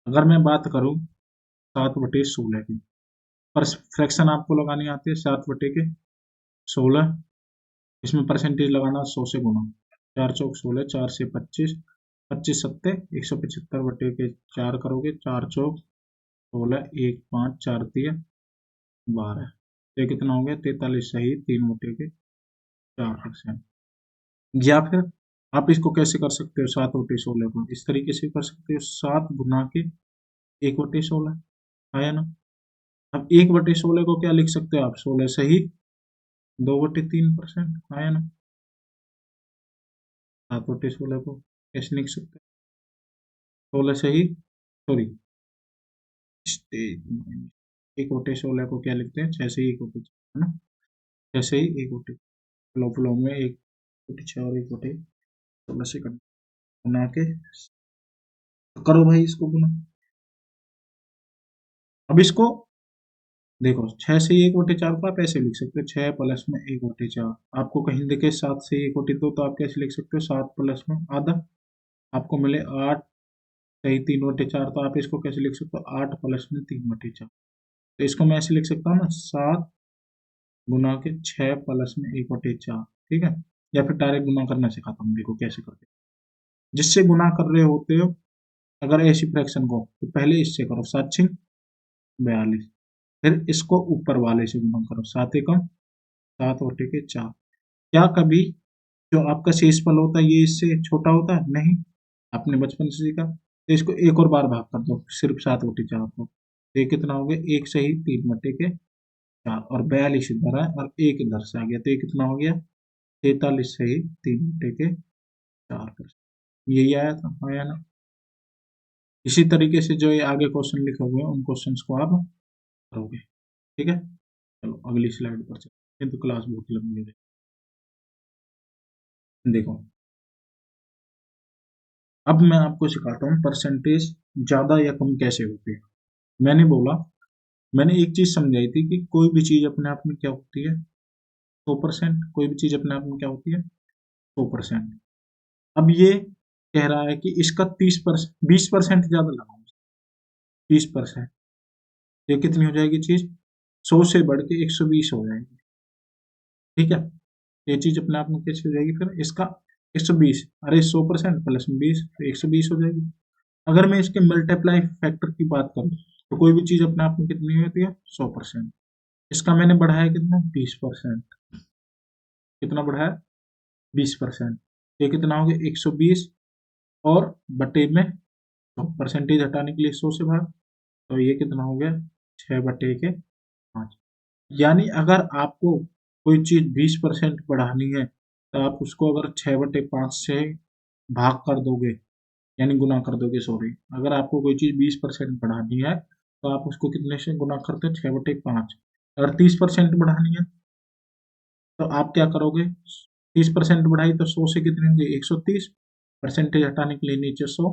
अगर मैं बात करूं 7/16 की, पर फ्रैक्शन आपको लगानी आती है 7/16, इसमें परसेंटेज लगाना 100 से गुना, 4 चौक 16, 4 से 25, 25 सत्ते 175/4 करोगे, 4 चौक 16, 1 5 4 तिया 12, ये कितना हो गया 43 सही 3/4, या फिर आप इसको कैसे कर सकते हो, 7/16 को इस तरीके से कर सकते हो, 7 गुना के 1/16 आया ना। अब 1/16 को क्या लिख सकते हो आप, 16 सही 2/3% आया ना। 7/16 को कैसे लिख सकते हो, 16 सही, सॉरी 1/16 को क्या लिखते हैं, 6 से 1/4 है ना, 6 से 1/4 फ्लो में 1/6 और 1/16 से गुना के करो भाई इसको गुना। अब इसको देखो, 6 से 1/4 को आप ऐसे लिख सकते हो, 6 प्लस में 1/4। आपको कहीं देखे 7 से 1/2 तो आप कैसे लिख सकते हो, 7 प्लस में आधा, आपको मिले 8 सही 3/4, तो आप इसको कैसे लिख सकते हो, 8 प्लस में 3/4। तो इसको मैं ऐसे लिख सकता हूँ ना, 7 गुना के 6 प्लस में 1/4, ठीक है। या फिर डायरेक्ट गुना करना सिखाता हूँ, देखो कैसे करते हैं। जिससे गुना कर रहे होते हो अगर ऐसी फ्रैक्शन को, तो पहले इससे करो, 7×6 = 42, फिर इसको ऊपर वाले से गुना करो, 7×1 7/4। क्या कभी जो आपका शेषफल होता है ये इससे छोटा होता है, नहीं, आपने बचपन से सीखा। तो इसको एक और बार भाग कर दो, सिर्फ 7/4 को, तो ये कितना हो गया, एक सही 3/4, और 42 इधर है और एक इधर से आ गया, तो ये कितना हो गया, 43 सही 3/4। यही आया था, आया ना। इसी तरीके से जो ये आगे क्वेश्चन लिखे हुए हैं उन क्वेश्चंस को आप करोगे, ठीक है। चलो अगली स्लाइड पर चलते हैं, तो क्लास बहुत लंबी है। देखो अब मैं आपको सिखाता हूँ परसेंटेज ज्यादा या कम कैसे होती है। मैंने बोला, मैंने एक चीज समझाई थी कि कोई भी चीज अपने आप में क्या होती है, 100%। कोई भी चीज अपने आप में क्या होती है, 100%। अब ये कह रहा है कि इसका 30%, 20% ज्यादा लगाओ, 20%, ये कितनी हो जाएगी चीज, 100 से बढ़ के 120 हो जाएगी, ठीक है। ये चीज अपने आप में कैसे हो जाएगी, फिर इसका 120, अरे 100% प्लस में 20 तो 120 हो जाएगी। अगर मैं इसके मल्टीप्लाई फैक्टर की बात करूं, तो कोई भी चीज अपने आप में कितनी होती है, 100%। इसका मैंने बढ़ाया कितना, 20%। कितना बढ़ाया, 20%। ये कितना हो गया, 120, और बटे में 100%, हटाने के लिए 100 से भाग, तो ये कितना हो गया, 6/5। यानी अगर आपको कोई चीज 20% बढ़ानी है, तो आप उसको अगर 6/5 से भाग कर दोगे, यानी गुना कर दोगे, सॉरी, अगर आपको कोई चीज 20% बढ़ानी है तो आप उसको कितने से गुना करते हैं, 6/5। अगर 30% बढ़ानी है तो आप क्या करोगे, 30% बढ़ाई तो 100 से कितने होंगे, 130, परसेंटेज हटाने के लिए नीचे 100,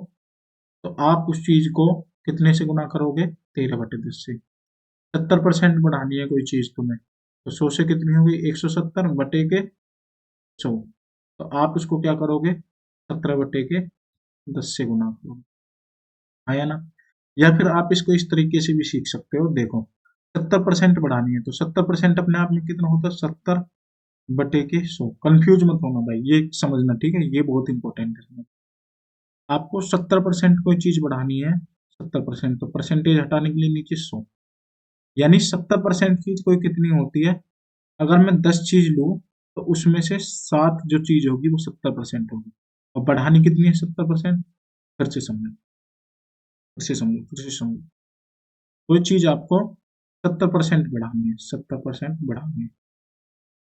तो आप उस चीज को कितने से गुना करोगे, 13/10 से। 70% बढ़ानी है कोई चीज तुम्हें, तो 100 से कितनी होगी, 170 बटे के 100, तो आप उसको क्या करोगे, 17/10 से गुना करोगे, आया ना। या फिर आप इसको इस तरीके से भी सीख सकते हो, देखो 70% बढ़ानी है तो 70% अपने आप में कितना होता है, 70/100। कंफ्यूज मत होना भाई, ये समझना, ठीक है, ये बहुत इंपॉर्टेंट है। आपको 70% कोई चीज बढ़ानी है, 70%, तो परसेंटेज हटाने के लिए नीचे 100, यानी 70% चीज कोई कितनी होती है, अगर मैं 10 चीज लूँ तो उसमें से 7 जो चीज होगी वो 70% होगी, और बढ़ानी कितनी है, 70%। फिर से समझो, फिर से समझो, फिर से समझो, कोई चीज आपको 70% बढ़ानी है, 70% बढ़ानी है,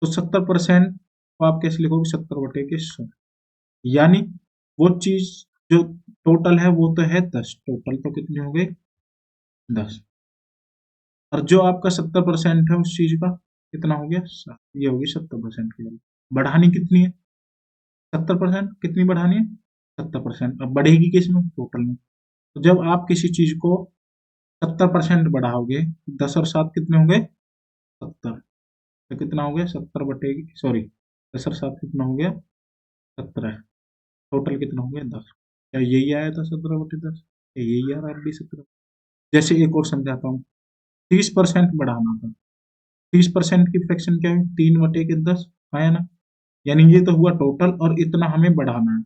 तो 70% को आप कैसे लिखोगे, 70/100, यानी वो चीज जो टोटल है वो तो है 10, टोटल तो कितनी हो गई, 10, और जो आपका 70% है उस चीज का कितना हो गया, 7, ये होगी 70% की वैल्यू। बढ़ानी कितनी है, 70%, कितनी बढ़ानी है, 70%। अब बढ़ेगी किस में, टोटल में। तो जब आप किसी चीज को 70% बढ़ाओगे, 10 और 7 कितने हो गए, 70, तो कितना हो गया, 70 सॉरी 10 और 7 कितना हो गया, 17, टोटल कितना हो गया, 10। क्या यही आया था, 17/10, यही आ रहा है अभी 17। जैसे एक और समझाता हूँ, 30% बढ़ाना था, 30% की फ्रैक्शन क्या है, 3/10 आया ना। यानी ये तो हुआ टोटल, और इतना हमें बढ़ाना है,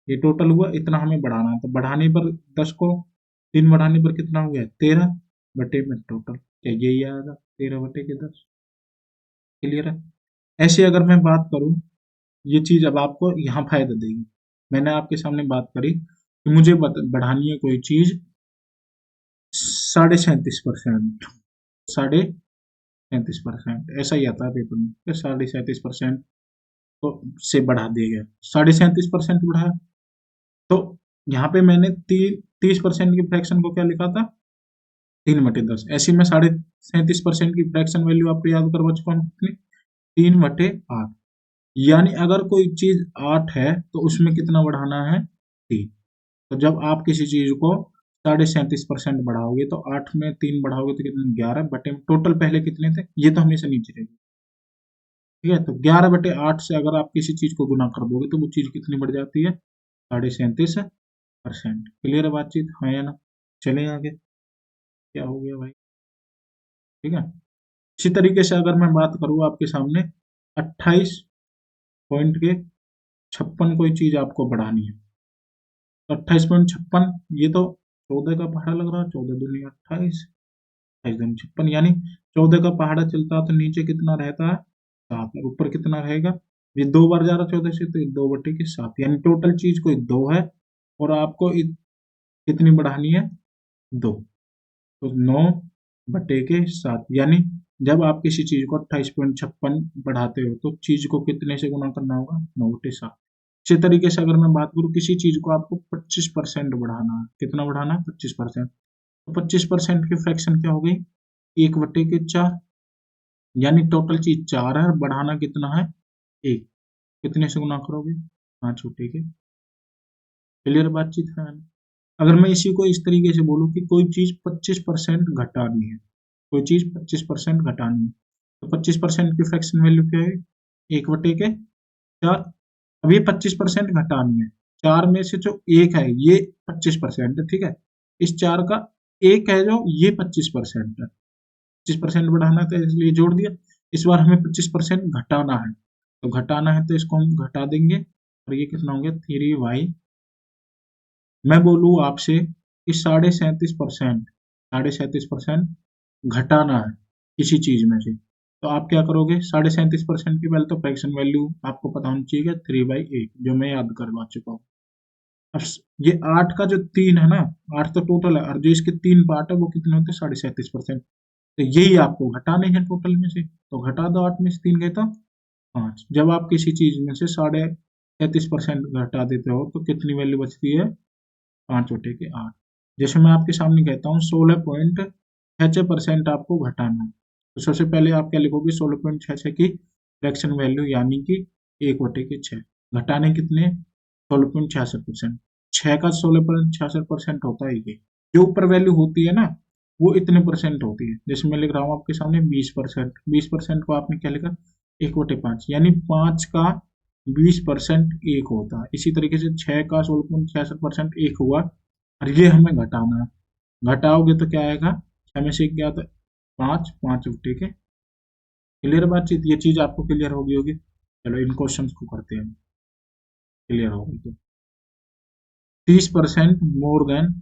ये टोटल हुआ, इतना हमें बढ़ाना है, तो बढ़ाने पर 10 को 3 बढ़ाने पर कितना हो गया, 13 बटे में टोटल, क्या यही आएगा, 13/10। क्लियर है। ऐसे अगर मैं बात करूं ये चीज अब आपको यहाँ फायदा देगी। मैंने आपके सामने बात करी कि मुझे बढ़ानी है कोई चीज 37.5%, 37.5%, ऐसा ही आता है पेपर में, 37.5% तो से बढ़ा दिया गया, 37.5% बढ़ाया। तो यहाँ पे मैंने 30% की फ्रैक्शन को क्या लिखा था, 3/10। ऐसे में 37.5% की फ्रैक्शन वैल्यू आपको याद करवा चुका हूँ कितनी, 3/8। यानी अगर कोई चीज 8 है तो उसमें कितना बढ़ाना है, 3। तो जब आप किसी चीज को 37.5% बढ़ाओगे तो 8 में 3 बढ़ाओगे तो कितने, 11 बटे टोटल पहले कितने थे, ये तो हमेशा नीचे रहेगी। ठीक है, तो 11/8 से अगर आप किसी चीज को गुना कर दोगे तो वो चीज कितनी बढ़ जाती है, 37.5%। क्लियर है बातचीत, हाँ या ना। चलें आगे, क्या हो गया भाई। ठीक है, इसी तरीके से अगर मैं बात करूँ आपके सामने 28.56 कोई चीज आपको बढ़ानी है, तो 28.56, ये तो 14 का पहाड़ा लग रहा है, 14 दूनी 28, 28 दूनी 56, यानी 14 का पहाड़ा चलता है तो नीचे कितना रहता है, 7, और ऊपर कितना रहेगा, ये 2 बार जा रहा 14 से, तो 2/7, यानी टोटल चीज कोई 2 है और आपको कितनी बढ़ानी है, 2। तो 9/7, यानी जब आप किसी चीज को 28.56 बढ़ाते हो तो चीज को कितने से गुना करना होगा, 9/7। इसी तरीके से अगर मैं बात करूँ किसी चीज को आपको 25% बढ़ाना है, कितना बढ़ाना है, 25%, तो 25% की फ्रैक्शन क्या हो गई, 1/4, यानी टोटल चीज 4 है, बढ़ाना कितना है, 1। कितने से गुना करोगे, 5/, के। क्लियर बातचीत है। अगर मैं इसी को इस तरीके से बोलूँ कि कोई चीज 25% घटानी है, कोई चीज 25% घटानी है, तो 25% की फ्रैक्शन वैल्यू क्या है, 1/4। अब ये 25% घटानी है, 4 में से जो एक है ये 25% है, ठीक है, इस 4 का एक है जो ये 25% है, 25% बढ़ाना था इसलिए जोड़ दिया। इस बार हमें 25% घटाना है, तो घटाना है तो इसको हम घटा देंगे, और ये कितना हो गया, 3y। मैं बोलूँ आपसे कि 37.5%, 37.5% घटाना है किसी चीज में से, तो आप क्या करोगे, 37.5% की पहले तो फ्रैक्शन वैल्यू आपको पता होनी चाहिए, 3/8, जो मैं याद करवा चुका हूँ। अब ये 8 का जो 3 है ना, 8 तो टोटल है, और जो इसके 3 पार्ट है वो कितने होते हैं, 37.5%। तो यही आपको घटाने हैं टोटल में से, तो घटा दो, 8 में से 3 गए तो 5। जब आप किसी चीज में से 37.5% घटा देते हो तो कितनी वैल्यू बचती है, 5/8। जैसे मैं आपके सामने कहता हूँ 16.66% आपको घटाना है, तो सबसे पहले आप क्या लिखोगे, 16.66 की फ्रैक्शन वैल्यू, यानी कि 1/6। घटाने कितने, 16.66%, 6 का 16.66% होता है ये, जो ऊपर वैल्यू होती है ना वो इतने परसेंट होती है। जैसे मैं लिख रहा हूँ आपके सामने 20%, 20% को आपने क्या लिखा, 1/5, यानी 5 का 20% एक होता है। इसी तरीके से 6 का 16.66% एक हुआ, और ये हमें घटाना है। घटाओगे तो क्या आएगा, 6 में से क्या आता है, 5, 5/, के। क्लियर बातचीत, ये चीज आपको क्लियर होगी। चलो इन क्वेश्चंस को करते हैं, क्लियर होगी तो। 30% मोर देन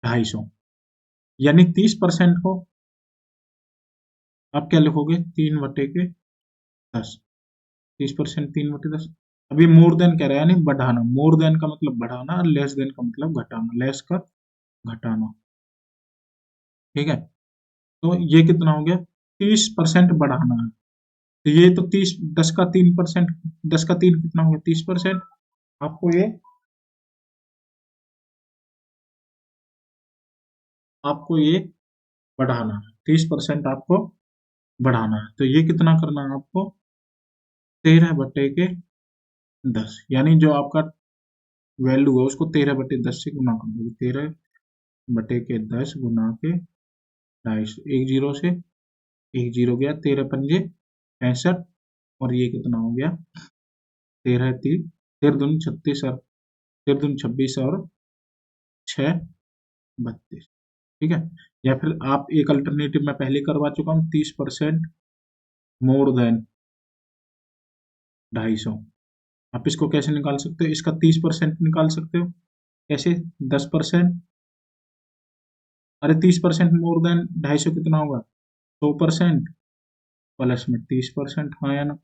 250, यानी 30% को आप क्या लिखोगे, 3/10। 30%, 3/10। अभी मोर देन कह रहा है, यानी बढ़ाना, मोर देन का मतलब बढ़ाना, लेस देन का मतलब घटाना, लेस का घटाना। ठीक है, तो ये कितना हो गया, 30% बढ़ाना है, तो ये तो 30, 10 का 3%, 10 का 3 कितना हो गया, 30%। आपको ये बढ़ाना है, 30% आपको बढ़ाना है, तो ये कितना करना है आपको, 13/10, यानी जो आपका वैल्यू है उसको 13/10 से गुना कर दो, 13/10 गुना के 250, एक जीरो से एक जीरो गया, 13×5 = 65, और ये कितना हो गया, 13×3, 13×2 = 36, और 13×2 = 26, और 6 = 32। ठीक है, या फिर आप एक अल्टरनेटिव मैं पहले करवा चुका हूँ, 30% मोर देन 250। आप इसको कैसे निकाल सकते हो, इसका 30% निकाल सकते हो, कैसे, 10%, अरे 30% मोर देन 250 कितना होगा, 100%, प्लस में 30%, हाँ या ना।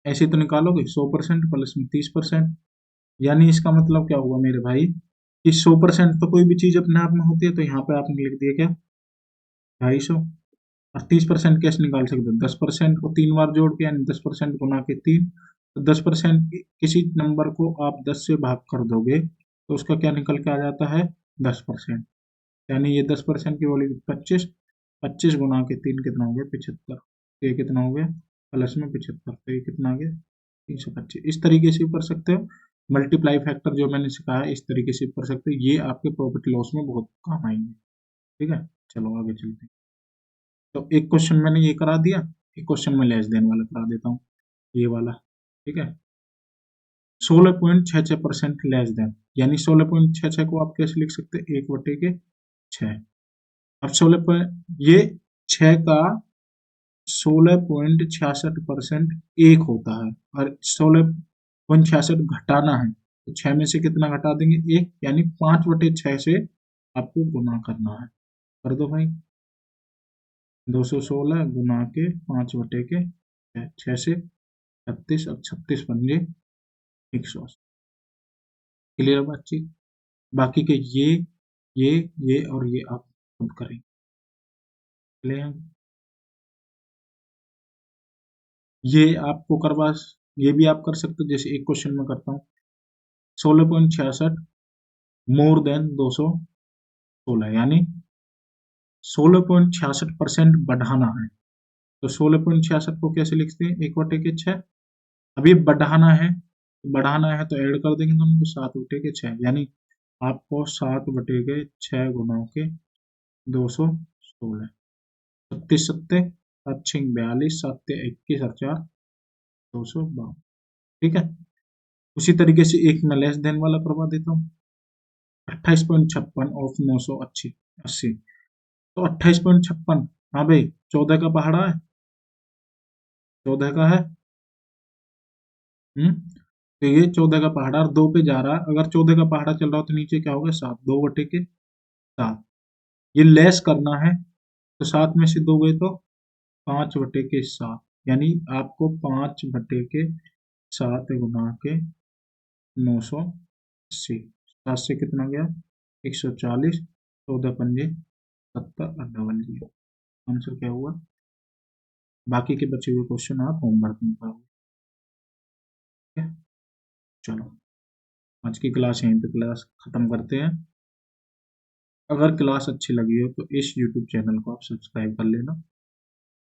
ऐसे तो निकालोगे 100% प्लस में 30%, यानी इसका मतलब क्या हुआ मेरे भाई कि 100% तो कोई भी चीज अपने आप में होती है, तो यहाँ पे आपने लिख दिया क्या 250, और 30% कैसे निकाल सकते हो, 10% को 3 बार जोड़ के, यानी 10% गुना के 3, तो 10% किसी नंबर को आप 10 से भाग कर दोगे तो उसका क्या निकल के आ जाता है 10%, यानी ये 10% की वैल्यू 25, 25 गुना के 3 कितना हो गया 75, तो ये कितना हो गया प्लस में 75, तो ये कितना आ गया 325। इस तरीके से कर सकते हो, मल्टीप्लाई फैक्टर जो मैंने सिखाया इस तरीके से कर सकते हो, ये आपके प्रॉफिट लॉस में बहुत काम आएंगे। ठीक है, चलो आगे चलते हैं। तो एक क्वेश्चन मैंने ये करा दिया, एक क्वेश्चन में लेस देन वाला करा देता हूँ, ये वाला। ठीक है, 16.66% लेस देन, यानी 16.66 को आप कैसे लिख सकते हैं 1/6। अब 16 ये 6 का 16.66% एक होता है, और 16.66 घटाना है, तो 6 में से कितना घटा देंगे एक, यानी 5/6 से आपको गुना करना है। कर दो भाई, 216 गुना के 5/6, 6 से 36, अब 36 पंजे 180। क्लियर बातचीत, बाकी के ये और ये आप खुद करेंगे। क्लियर, ये आपको करवा, ये भी आप कर सकते हो, जैसे एक क्वेश्चन में करता हूँ 16.66 मोर देन 216, यानी 16.66% बढ़ाना है, तो 16.66 को कैसे लिखते हैं 1/6। अब ये बढ़ाना है तो ऐड कर देंगे दोनों को, 7/6, यानी आपको 7/6 गुना के 216, 36 सत्ते 7×6 = 42, 7×3 = 21 और 4 252। ठीक है, उसी तरीके से एक मैं लेस देन वाला करवा देता हूँ, 28.56 ऑफ 980, तो 28.56, हाँ भाई 14 का पहाड़ा है, 14 का है। तो ये 14 का पहाड़ा और 2 पे जा रहा है, अगर 14 का पहाड़ा चल रहा हो तो नीचे क्या होगा 7, 2/7, ये लेस करना है, तो 7 में से 2 गए तो 5/7, यानी आपको 5/7 गुना के 980, 7 से कितना गया 140, 14 पंजे 70 और डबल जीरो, आंसर क्या हुआ। बाकी के बचे हुए क्वेश्चन आप होमवर्क में करोगे। ठीक है, चलो आज की क्लास यहीं पे क्लास खत्म करते हैं। अगर क्लास अच्छी लगी हो तो इस यूट्यूब चैनल को आप सब्सक्राइब कर लेना।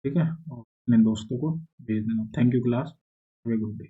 ठीक है, और अपने दोस्तों को भेज देना। Thank you class, have a good day.